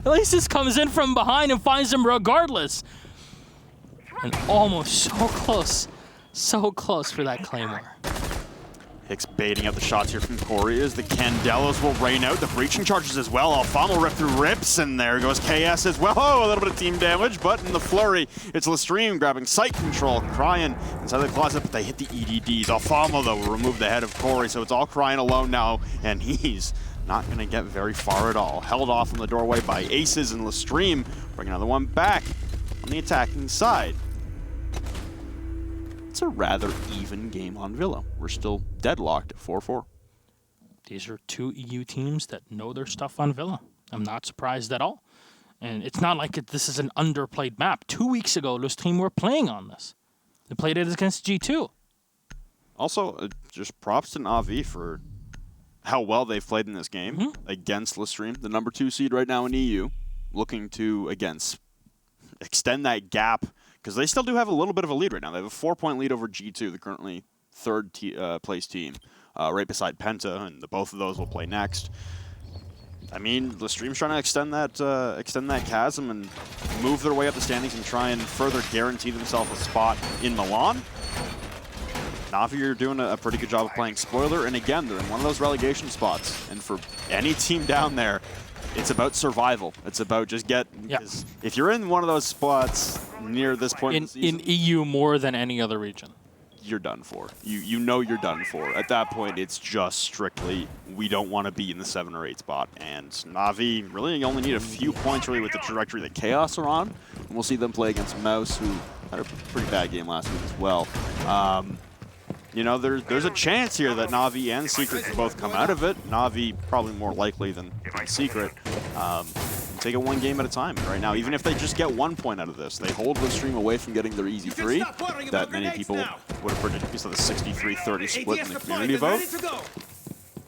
Elasis comes in from behind and finds him regardless. And almost so close for that Claymore. Hicks baiting out the shots here from Corey as the Candelas will rain out. The breaching charges as well. Alfama rip through rips, and there goes KS as well. Oh, a little bit of team damage, but in the flurry, it's LeStream grabbing sight control. Cryin inside the closet, but they hit the EDDs. Alfama, though, will remove the head of Corey, so it's all Cryin alone now, and he's not going to get very far at all. Held off in the doorway by Aces, and LeStream bring another one back on the attacking side. It's a rather even game on Villa. We're still deadlocked at 4-4. These are two EU teams that know their stuff on Villa. I'm not surprised at all. And it's not like this is an underplayed map. 2 weeks ago, LeStream were playing on this. They played it against G2. Also, just props to Navi for how well they've played in this game against LeStream, the number 2 seed right now in EU, looking to, again, extend that gap, because they still do have a little bit of a lead right now. They have a 4-point lead over G2, the currently third place team, right beside Penta, and both of those will play next. I mean, LeStream's trying to extend that chasm and move their way up the standings and try and further guarantee themselves a spot in Milan. Navi are doing a pretty good job of playing spoiler, and again, they're in one of those relegation spots. And for any team down there, it's about survival. It's about just because if you're in one of those spots near this point in the season, in EU more than any other region, you're done for. You know you're done for. At that point, it's just strictly, we don't want to be in the 7 or 8 spot. And Navi really only need a few points really with the trajectory that Chaos are on. And we'll see them play against Mouse, who had a pretty bad game last week as well. You know, there's a chance here that Navi and Secret can both come out of it. Navi probably more likely than Secret. Take it one game at a time. Right now, even if they just get 1 point out of this, they hold LeStream away from getting their easy 3 that many people would have predicted because of the 63-30 split in the community vote.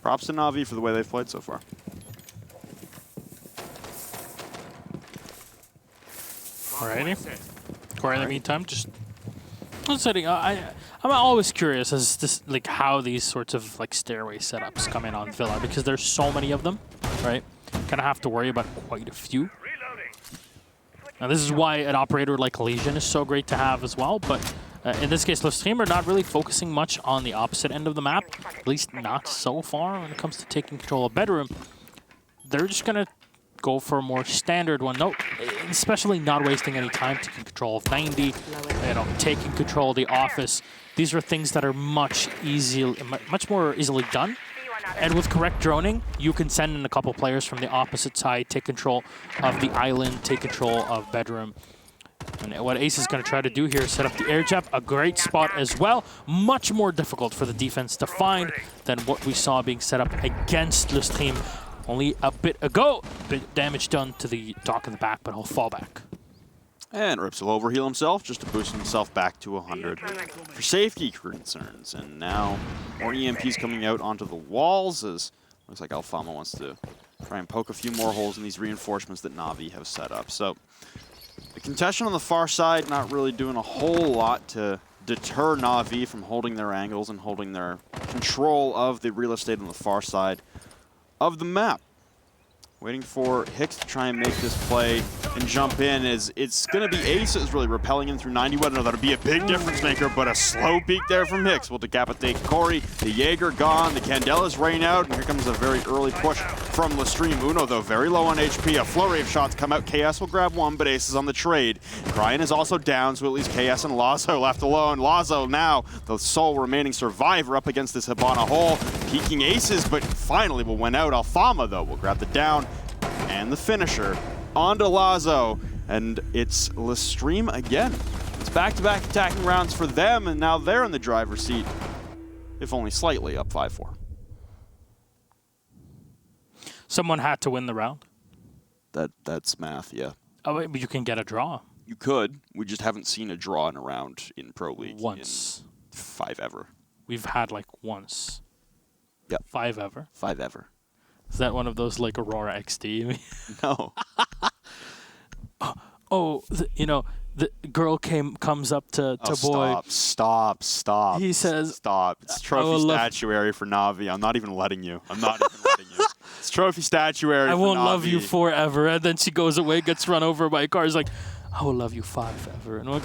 Props to Navi for the way they've played so far. Alrighty. Corey, in the meantime, just setting. I'm always curious as to like how these sorts of like stairway setups come in on Villa, because there's so many of them, right? Kind of have to worry about quite a few. Now this is why an operator like Legion is so great to have as well, but in this case, LeStream are not really focusing much on the opposite end of the map, at least not so far when it comes to taking control of Bedroom. They're just going to go for a more standard one, especially not wasting any time, taking control of 90, taking control of the office. These are things that are much more easily done. And with correct droning, you can send in a couple players from the opposite side, take control of the island, take control of Bedroom. And what Ace is going to try to do here is set up the air jab, a great spot as well. Much more difficult for the defense to find than what we saw being set up against LeStream only a bit ago. Bit damage done to the dock in the back, but he'll fall back. And Rips will overheal himself just to boost himself back to 100 for safety concerns. And now more EMPs coming out onto the walls as looks like Alfama wants to try and poke a few more holes in these reinforcements that Navi have set up. So the contention on the far side not really doing a whole lot to deter Navi from holding their angles and holding their control of the real estate on the far side of the map. Waiting for Hicks to try and make this play and jump in. It's going to be Aces really repelling in through 91. No, that'll be a big difference maker, but a slow peek there from Hicks will decapitate Corey. The Jaeger gone, the Candela's rain out, and here comes a very early push from LeStream. Uno, though, very low on HP. A flurry of shots come out. KS will grab one, but Aces on the trade. Cryan is also down, so at least KS and Lazo left alone. Lazo now the sole remaining survivor up against this Hibana hole. Peeking Aces, but finally will win out. Alfama, though, will grab the down and the finisher onto Lazo. And it's LeStream again. It's back-to-back attacking rounds for them, and now they're in the driver's seat, if only slightly, up 5-4. Someone had to win the round. That's math, yeah. Oh, but you can get a draw. You could. We just haven't seen a draw in a round in Pro League Once. in 5 ever. We've had like once. Yep. 5 ever. 5 ever. Is that one of those like Aurora XD? No. The girl comes up to boy. Stop. He says, stop. It's trophy statuary for Navi. I'm not even letting you. It's trophy statuary I for won't Navi. love you forever. And then she goes away, gets run over by a car. Is like, I will love you 5 ever. And I'm like,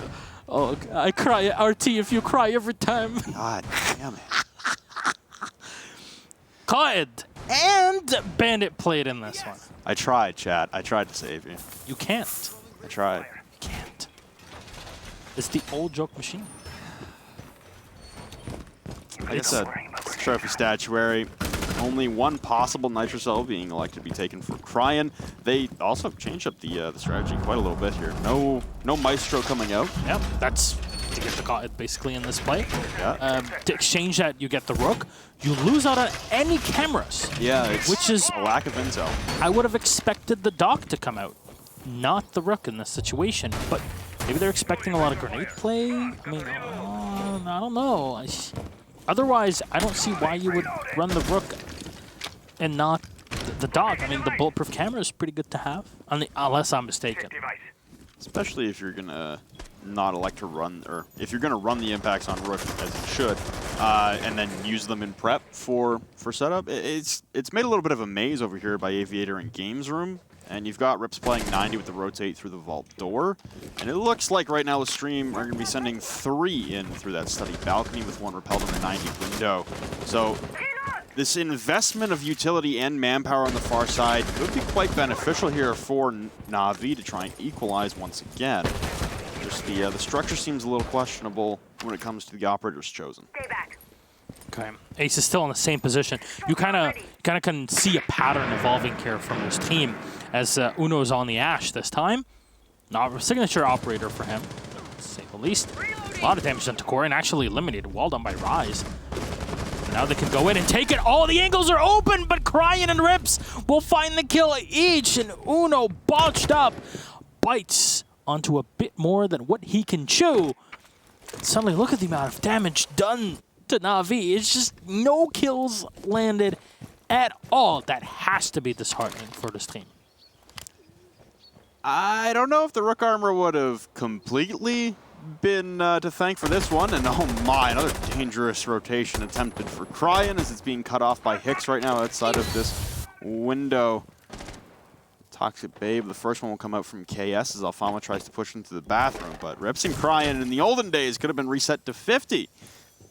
oh, I cry at RT if you cry every time. God damn it. Cod and Bandit played in this one. I tried, chat. I tried to save you. You can't. I tried. You can't. It's the old joke machine. Like I said, trophy statuary. Only one possible Nitro Cell being elected to be taken for Cryan. They also have changed up the strategy quite a little bit here. No Maestro coming out. Yep, that's to get the Cod basically in this play. Yeah. To exchange that, you get the Rook. You lose out on any cameras. Yeah, it's which is a lack of intel. I would have expected the Doc to come out, not the Rook in this situation. But maybe they're expecting a lot of grenade play. I mean, I don't know. Otherwise, I don't see why you would run the Rook and not the Doc. I mean, the bulletproof camera is pretty good to have, unless I'm mistaken. Especially if you're gonna not elect to run, or if you're gonna run the impacts on Rook as you should, and then use them in prep for setup. It's made a little bit of a maze over here by Aviator and Games Room. And you've got Rips playing 90 with the rotate through the vault door. And it looks like right now LeStream are going to be sending 3 in through that study balcony with 1 repelled in the 90 window. So this investment of utility and manpower on the far side could be quite beneficial here for Na'Vi to try and equalize once again. Just the structure seems a little questionable when it comes to the operators chosen. Stay back. Okay, Ace is still in the same position. You kind of can see a pattern evolving here from this team as Uno's on the Ash this time. Not a signature operator for him, to say the least. A lot of damage done to Corey and actually eliminated. Well done by Rise. Now they can go in and take it. All the angles are open, but Cryan and Rips will find the kill each, and Uno botched up, bites onto a bit more than what he can chew. Suddenly, look at the amount of damage done to Na'Vi. It's just no kills landed at all. That has to be disheartening for this team. I don't know if the Rook armor would have completely been to thank for this one. And oh my, another dangerous rotation attempted for Cryan as it's being cut off by Hicks right now outside of this window. Toxic Babe, the first one will come out from KS as Alfama tries to push into the bathroom. But Rips and Cryan in the olden days could have been reset to 50.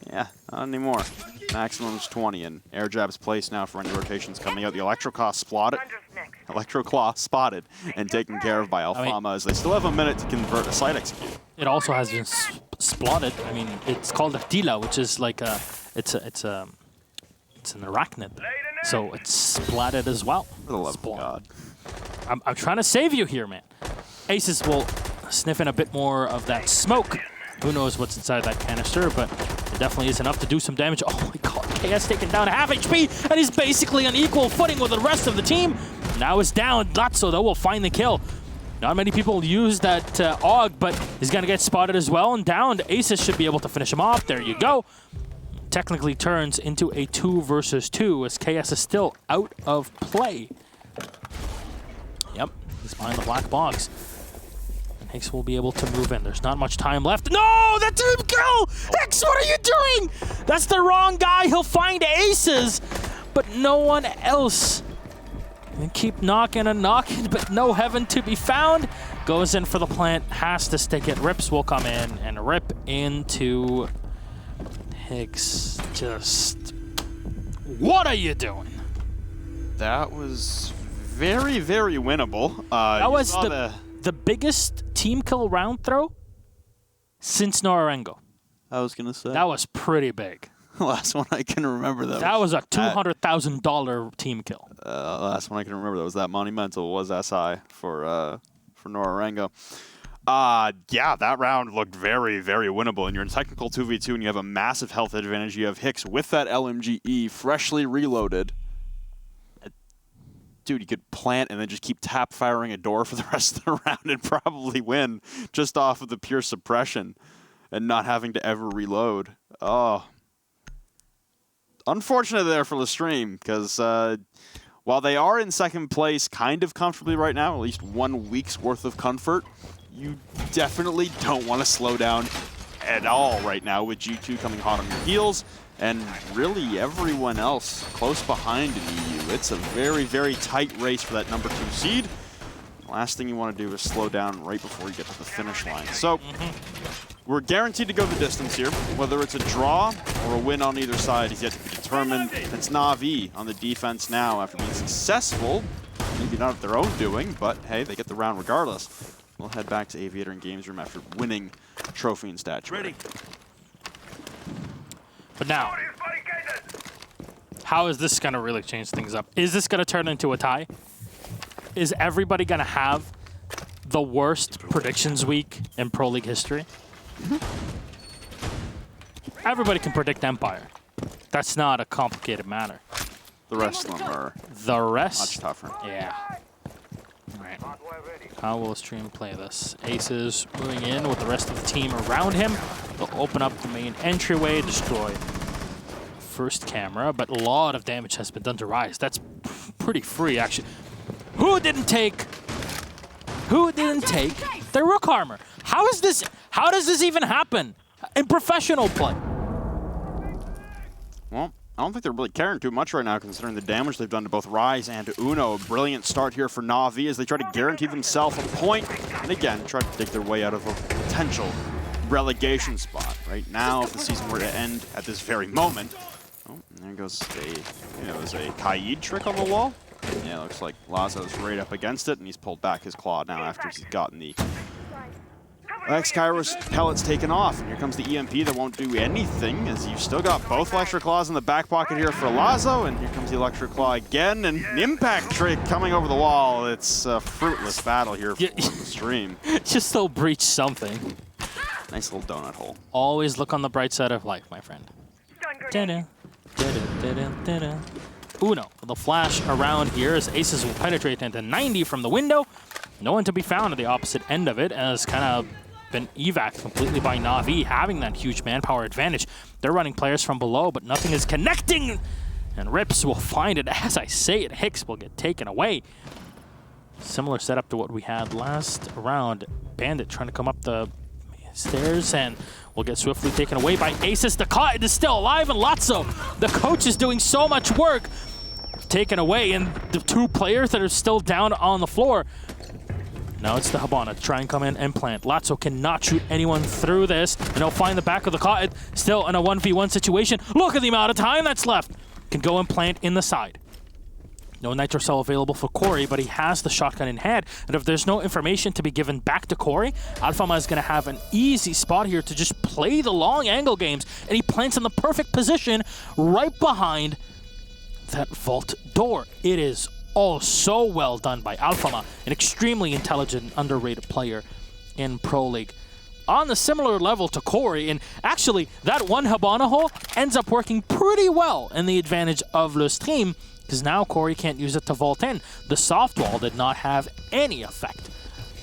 Yeah, not anymore. Maximum is 20, and air jab's placed now for any rotations coming out. The Electroclaw spotted and taken care of by Alfama as they still have a minute to convert a site execute. It also has been splotted. I mean, it's called a Tila, which is like it's an arachnid. So it's splatted as well. For the love of God. I'm trying to save you here, man. Aces will sniff in a bit more of that smoke. Who knows what's inside that canister, but it definitely is enough to do some damage. Oh my god, KS taken down to half HP, and he's basically on equal footing with the rest of the team. Now it's down. Latso, though, will find the kill. Not many people use that AUG, but he's going to get spotted as well and downed. Aces should be able to finish him off. There you go. Technically turns into a 2 versus 2 as KS is still out of play. Yep, he's behind the black box. Hicks will be able to move in. There's not much time left. No, that didn't kill! Hicks, what are you doing? That's the wrong guy. He'll find Aces, but no one else And keep knocking and knocking, but no heaven to be found. Goes in for the plant, has to stick it. Rips will come in and rip into Higgs. Just, what are you doing? That was very, very winnable. That was the biggest team kill round throw since Norengo. I was gonna say that was pretty big. Last one I can remember that was a $200,000 team kill. Last one I can remember that was that monumental was SI for Norengo. Yeah, that round looked very, very winnable. And you're in technical 2v2 and you have a massive health advantage. You have Hicks with that LMGE freshly reloaded. Dude, you could plant and then just keep tap firing a door for the rest of the round and probably win just off of the pure suppression and not having to ever reload. Oh. Unfortunate there for LeStream, because while they are in second place kind of comfortably right now, at least 1 week's worth of comfort, you definitely don't want to slow down at all right now with G2 coming hot on your heels and really everyone else close behind in EU. It's a very, very tight race for that number 2 seed. Last thing you want to do is slow down right before you get to the finish line. So we're guaranteed to go the distance here. Whether it's a draw or a win on either side is yet to be determined. It's Na'Vi on the defense now after being successful. Maybe not of their own doing, but hey, they get the round regardless. We'll head back to Aviator and Games Room after winning trophy and statuary. But now, how is this going to really change things up? Is this going to turn into a tie? Is everybody going to have the worst predictions week in Pro League history? Everybody can predict Empire. That's not a complicated matter. The rest of them are much tougher. Yeah. All right. How will LeStream play this? Aces moving in with the rest of the team around him. They'll open up the main entryway, destroy first camera, but a lot of damage has been done to Rise. That's pretty free, actually. Who didn't take their Rook armor? How does this even happen in professional play? Well, I don't think they're really caring too much right now, considering the damage they've done to both Rise and to Uno. A brilliant start here for Na'Vi as they try to guarantee themselves a point, and again, try to dig their way out of a potential relegation spot. Right now, if the season were to end at this very moment, oh, there goes there's a Kaid trick on the wall. Yeah, it looks like Lazo's right up against it, and he's pulled back his claw now after he's gotten the X-Kairos pellets taken off. And here comes the EMP that won't do anything, as you've still got both Electric Claws in the back pocket here for Lazo, and here comes the Electric Claw again, and an impact trick coming over the wall. It's a fruitless battle here for the stream. Just still breach something. Nice little donut hole. Always look on the bright side of life, my friend. Uno with a flash around here as Aces will penetrate into 90 from the window. No one to be found at the opposite end of it, as kind of been evac'd completely by Na'Vi, having that huge manpower advantage. They're running players from below, but nothing is connecting. And Rips will find it. As I say it, Hicks will get taken away. Similar setup to what we had last round. Bandit trying to come up the stairs and will get swiftly taken away by Aces. The Cotton is still alive, and Lotso, the coach, is doing so much work. Taken away, and the two players that are still down on the floor. Now it's the Habana to try and come in and plant. Lotso cannot shoot anyone through this, and he'll find the back of the Cotton. Still in a 1v1 situation. Look at the amount of time that's left. Can go and plant in the side. No Nitro Cell available for Corey, but he has the shotgun in hand. And if there's no information to be given back to Corey, Alfama is going to have an easy spot here to just play the long angle games. And he plants in the perfect position right behind that vault door. It is all so well done by Alfama, an extremely intelligent, underrated player in Pro League. On the similar level to Corey, and actually that one Habana hole ends up working pretty well in the advantage of LeStream, because now Corey can't use it to vault in. The soft wall did not have any effect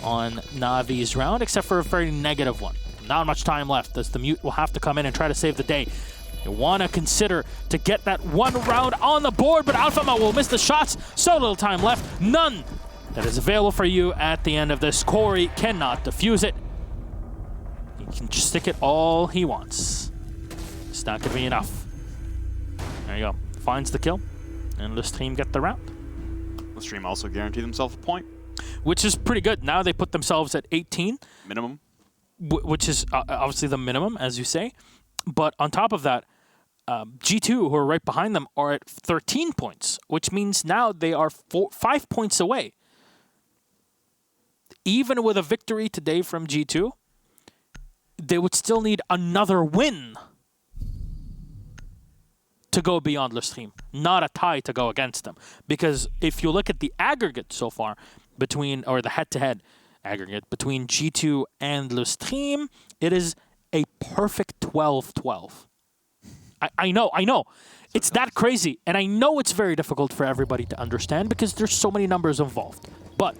on Navi's round, except for a very negative one. Not much time left, as the Mute will have to come in and try to save the day. You want to consider to get that one round on the board, but Alfama will miss the shots. So little time left. None that is available for you at the end of this. Corey cannot defuse it. He can just stick it all he wants. It's not going to be enough. There you go. Finds the kill. And LeStream get the round. LeStream also guaranteed themselves a point. Which is pretty good. Now they put themselves at 18. Minimum. Which is obviously the minimum, as you say. But on top of that, G2, who are right behind them, are at 13 points, which means now they are 5 points away. Even with a victory today from G2, they would still need another win to go beyond LeStream, not a tie to go against them. Because if you look at the aggregate so far or the head-to-head aggregate between G2 and LeStream, it is a perfect 12-12. I know. It's that crazy, and I know it's very difficult for everybody to understand because there's so many numbers involved. But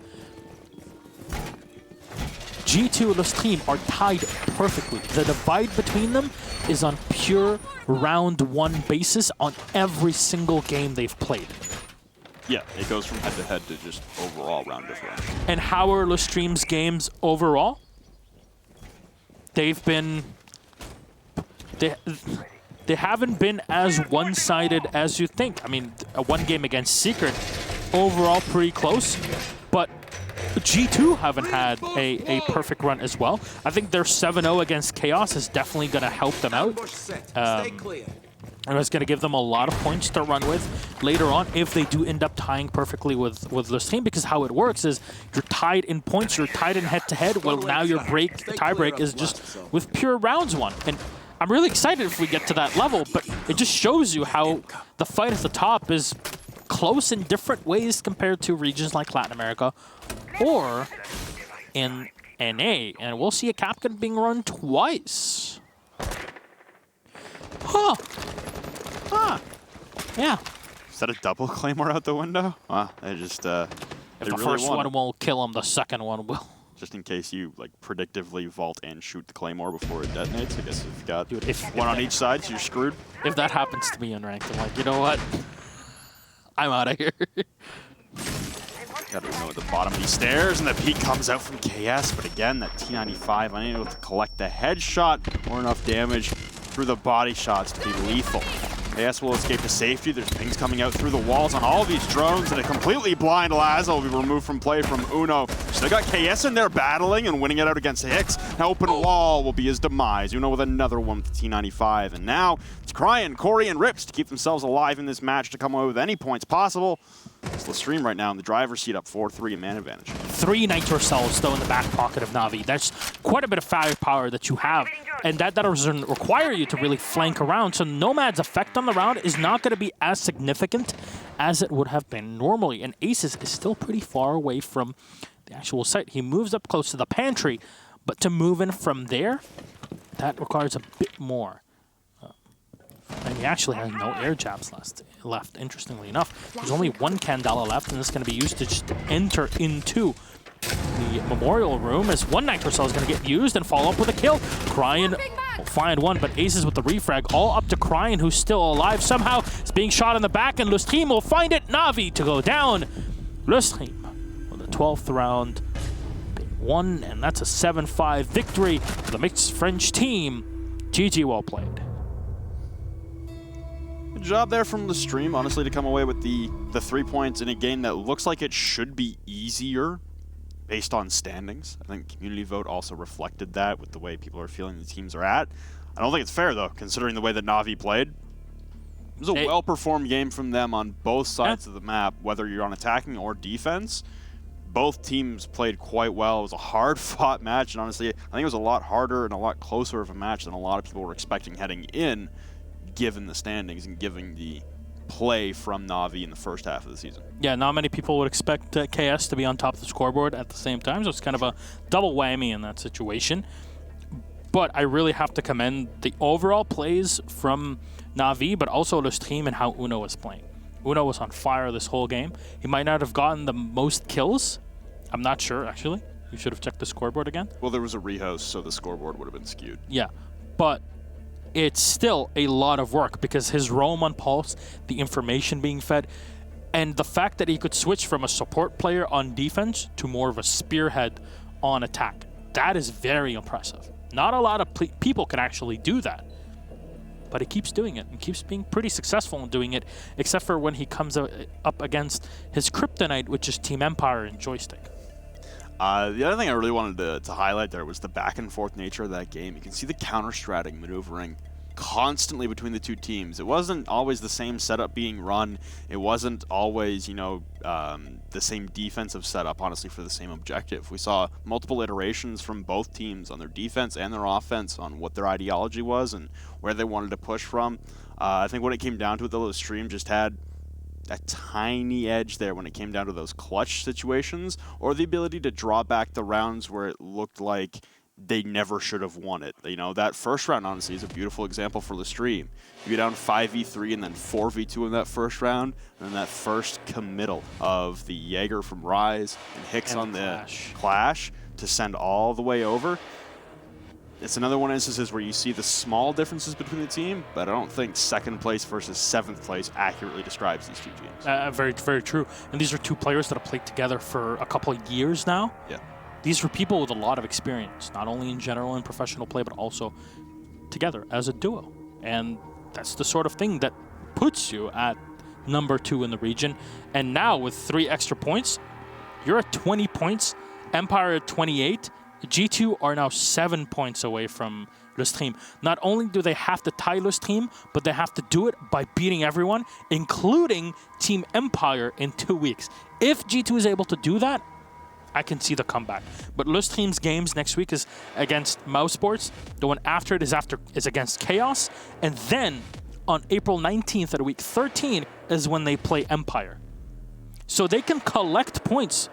G2 and LeStream are tied perfectly. The divide between them is on pure round one basis on every single game they've played. Yeah, it goes from head-to-head to just overall round differential. And how are LeStream's games overall? They've been... They haven't been as one-sided as you think. I mean, one game against Secret, overall pretty close, but G2 haven't had a perfect run as well. I think their 7-0 against Chaos is definitely going to help them out. And it's going to give them a lot of points to run with later on if they do end up tying perfectly with LeStream, because how it works is you're tied in points, you're tied in head-to-head. Well, now your tie-break is just with pure rounds won. And I'm really excited if we get to that level, but it just shows you how the fight at the top is close in different ways compared to regions like Latin America or in NA. And we'll see a Capcan being run twice. Huh. Yeah. Is that a double Claymore out the window? Wow, they just, if the first one won't kill him, the second one will. Just in case you, like, predictively vault and shoot the Claymore before it detonates. I guess if you've got one on each side, so you're screwed. If that happens to me in ranked, I'm like, you know what? I'm out of here. Got Uno at the bottom of these stairs, and the peek comes out from KS, but again, that T95 unable to collect the headshot or enough damage through the body shots to be lethal. KS will escape to safety. There's pings coming out through the walls on all these drones, and a completely blind Laza will be removed from play from Uno. Still got KS in there battling and winning it out against Hicks. An open wall will be his demise. Uno with another one with the T95, and now it's Cryan, Corey, and Rips to keep themselves alive in this match to come away with any points possible. It's LeStream right now in the driver's seat, up 4-3 in man advantage. 3 Nitro cells though in the back pocket of Na'Vi. That's quite a bit of firepower that you have, and that doesn't require you to really flank around. So Nomad's effect on the round is not going to be as significant as it would have been normally. And Aces is still pretty far away from the actual site. He moves up close to the pantry, but to move in from there, that requires a bit more. And he actually has no air jabs left, interestingly enough. There's only one Candela left, and this is going to be used to just enter into the memorial room as one Nitro Cell is going to get used and follow up with a kill. Cryan will find one, but Aces with the refrag, all up to Cryan, who's still alive somehow. It's being shot in the back, and LeStream will find it. Na'Vi to go down. LeStream with the 12th round being won, and that's a 7-5 victory for the mixed French team. GG, well played. Good job there from LeStream, honestly, to come away with the 3 points in a game that looks like it should be easier based on standings. I think community vote also reflected that with the way people are feeling the teams are at. I don't think it's fair, though, considering the way that Na'Vi played. It was a well-performed game from them on both sides of the map, whether you're on attacking or defense. Both teams played quite well. It was a hard-fought match, and honestly, I think it was a lot harder and a lot closer of a match than a lot of people were expecting heading in, given the standings and given the play from Na'Vi in the first half of the season. Yeah, not many people would expect KS to be on top of the scoreboard at the same time, so it's kind of a double whammy in that situation. But I really have to commend the overall plays from Na'Vi, but also LeStream and how Uno was playing. Uno was on fire this whole game. He might not have gotten the most kills. I'm not sure, actually. You should have checked the scoreboard again. Well, there was a rehost, so the scoreboard would have been skewed. Yeah, but it's still a lot of work because his roam on Pulse, the information being fed, and the fact that he could switch from a support player on defense to more of a spearhead on attack. That is very impressive. Not a lot of people can actually do that. but he keeps doing it and keeps being pretty successful in doing it, except for when he comes up against his kryptonite, which is Team Empire and joystick. The other thing I really wanted to highlight there was the back and forth nature of that game. You can see the counter-stratting maneuvering constantly between the two teams. It wasn't always the same setup being run. It wasn't always, the same defensive setup, honestly, for the same objective. We saw multiple iterations from both teams on their defense and their offense on what their ideology was and where they wanted to push from. I think when it came down to it, the LeStream just had a tiny edge there when it came down to those clutch situations, or the ability to draw back the rounds where it looked like they never should have won it. That first round, honestly, is a beautiful example for LeStream. You go down 5v3 and then 4v2 in that first round, and then that first committal of the Jaeger from Rise and Hicks on the Clash to send all the way over. It's another one of instances where you see the small differences between the team, but I don't think second place versus seventh place accurately describes these two teams. Very, very true. And these are two players that have played together for a couple of years now. Yeah. These were people with a lot of experience, not only in general in professional play, but also together as a duo. And that's the sort of thing that puts you at number 2 in the region. And now with 3 extra points, you're at 20 points, Empire at 28. G2 are now 7 points away from LeStream. Not only do they have to tie LeStream, but they have to do it by beating everyone, including Team Empire in 2 weeks. If G2 is able to do that, I can see the comeback. But LeStream's games next week is against Mouse Sports. The one after it is against Chaos. And then on April 19th at week 13 is when they play Empire. So they can collect points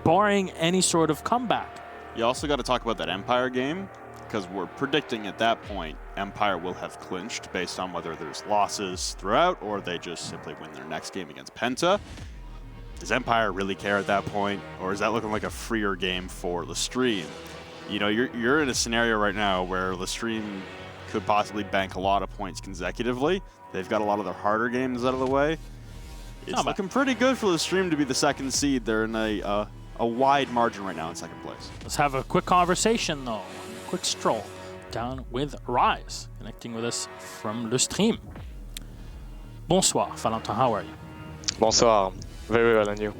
barring any sort of comeback. You also got to talk about that Empire game, because we're predicting at that point Empire will have clinched based on whether there's losses throughout or they just simply win their next game against Penta. Does Empire really care at that point, or is that looking like a freer game for LeStream? You're in a scenario right now where LeStream could possibly bank a lot of points consecutively. They've got a lot of their harder games out of the way. It's looking pretty good for LeStream to be the second seed. They're in a wide margin right now in second place. Let's have a quick conversation, though. A quick stroll down with Rise, connecting with us from LeStream. Bonsoir, Valentin. How are you? Bonsoir. Very well, and you?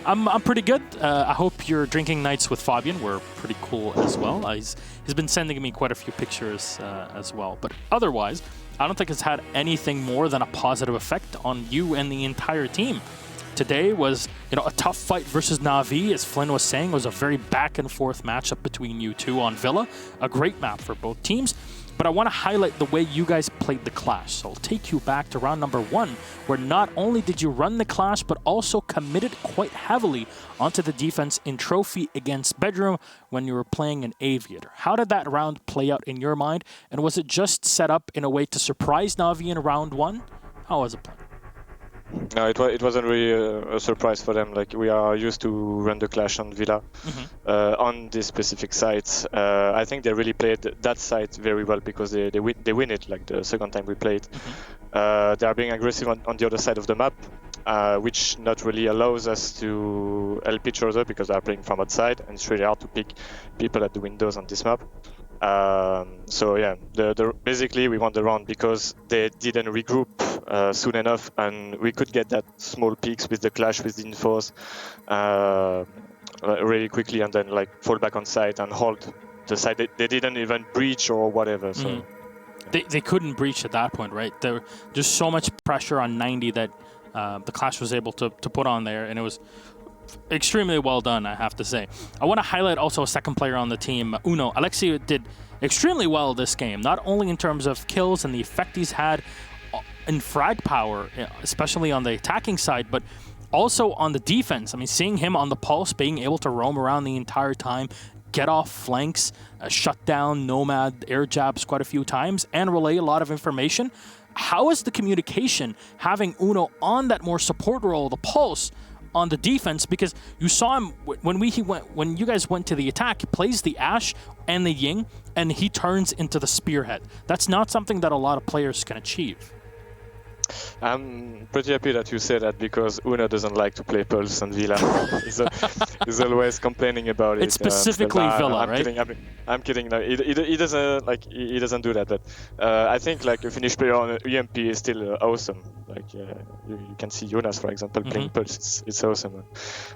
I'm pretty good. I hope your drinking nights with Fabian were pretty cool as well. He's been sending me quite a few pictures as well. But otherwise, I don't think it's had anything more than a positive effect on you and the entire team. Today was, a tough fight versus Na'Vi, as Flynn was saying. It was a very back-and-forth matchup between you two on Villa. A great map for both teams. But I want to highlight the way you guys played the Clash. So I'll take you back to round number 1, where not only did you run the Clash, but also committed quite heavily onto the defense in Trophy against Bedroom when you were playing an Aviator. How did that round play out in your mind? And was it just set up in a way to surprise Na'Vi in round 1? How was it played? No, it wasn't really a surprise for them. Like, we are used to run the Clash on Villa, on this specific site. I think they really played that site very well because they win it. Like the second time we played, they are being aggressive on the other side of the map, which not really allows us to help each other because they are playing from outside, and it's really hard to pick people at the windows on this map. So yeah, basically we won the round because they didn't regroup soon enough, and we could get that small peaks with the Clash with the infos really quickly, and then fall back on site and hold the site. They didn't even breach or whatever. So they couldn't breach at that point, right? There was just so much pressure on 90 that the Clash was able to put on there, and it was extremely well done, I have to say. I want to highlight also a second player on the team, Uno. Alexei did extremely well this game, not only in terms of kills and the effect he's had in frag power, especially on the attacking side, but also on the defense. I mean, seeing him on the pulse, being able to roam around the entire time, get off flanks, shut down Nomad air jabs quite a few times, and relay a lot of information. How is the communication having Uno on that more support role, the pulse, on the defense? Because you saw him when you guys went to the attack, he plays the Ashe and the Ying, and he turns into the spearhead. That's not something that a lot of players can achieve. I'm pretty happy that you say that because Uno doesn't like to play Pulse on Villa. he's always complaining about it. It's specifically Villa, I'm right? Kidding, I'm kidding. No, he doesn't like he doesn't do that. But I think like a Finnish player on UMP is still awesome. Like you can see Jonas, for example, playing Pulse. It's awesome.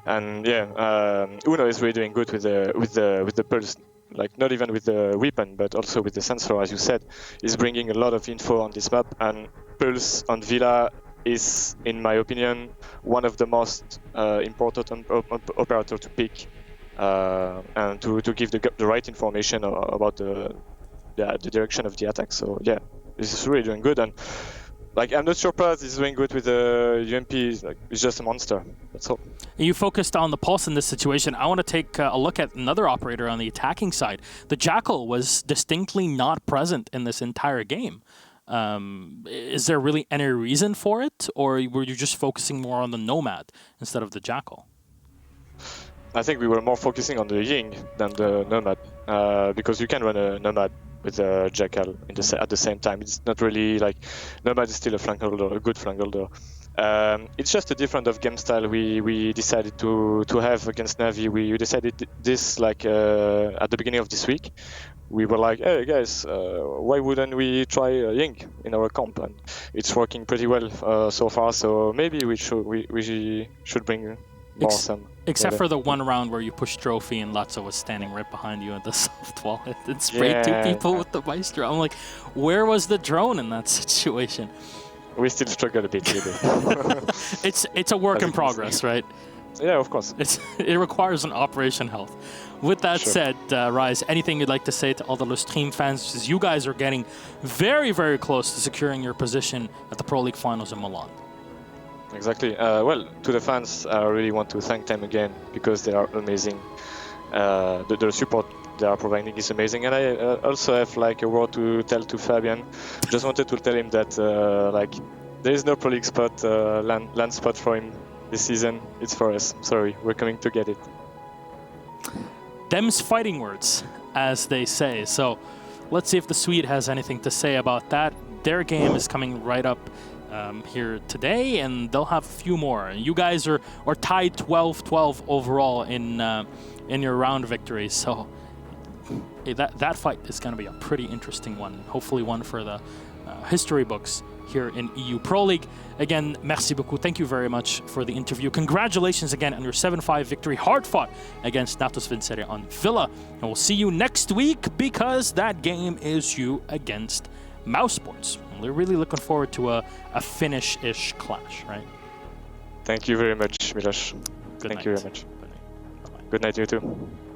And yeah, Uno is really doing good with the Pulse. Like not even with the weapon, but also with the sensor, as you said, is bringing a lot of info on this map. And Pulse on Villa is, in my opinion, one of the most important operator to pick and to give the right information about the direction of the attack. So yeah, this is really doing good. And like I'm not surprised he's doing good with the UMP. It's just a monster. That's all. You focused on the Pulse in this situation. I want to take a look at another operator on the attacking side. The Jackal was distinctly not present in this entire game. Is there really any reason for it, or were you just focusing more on the Nomad instead of the Jackal? I think we were more focusing on the Ying than the Nomad, because you can run a Nomad with a Jackal at the same time. It's not really like Nomad is still a flank holder, a good flank holder. It's just a different of game style we decided to have against Na'Vi. We decided this like at the beginning of this week. We were like, hey guys, why wouldn't we try Ying in our comp? And it's working pretty well so far. So maybe we should bring more some. Except for the one round where you pushed Trophy and Lotso was standing right behind you at the soft wall and sprayed two people with the Maestro. I'm like, where was the drone in that situation? We still struggle a bit with it. It's a work in progress, right? Yeah, of course. It requires an operation health. With that said, Rise, anything you'd like to say to all the LeStream fans? Because you guys are getting very, very close to securing your position at the Pro League Finals in Milan. Exactly. Well, to the fans, I really want to thank them again because they are amazing. The support they are providing is amazing, and I also have like a word to tell to Fabian. Just wanted to tell him that like there is no Pro League spot, land spot for him this season. It's for us. Sorry, we're coming to get it. Them's fighting words, as they say. So let's see if the Swede has anything to say about that. Their game is coming right up here today, and they'll have a few more. You guys are tied 12-12 overall in your round victories. So that fight is going to be a pretty interesting one. Hopefully one for the history books here in EU Pro League. Again, merci beaucoup. Thank you very much for the interview. Congratulations again on your 7-5 victory. Hard fought against Natus Vincere on Villa. And we'll see you next week because that game is you against Mousesports. We're really looking forward to a Finnish-ish clash, right? Thank you very much, Miloš. Thank you very much. Good night. Bye-bye. Good night, you too.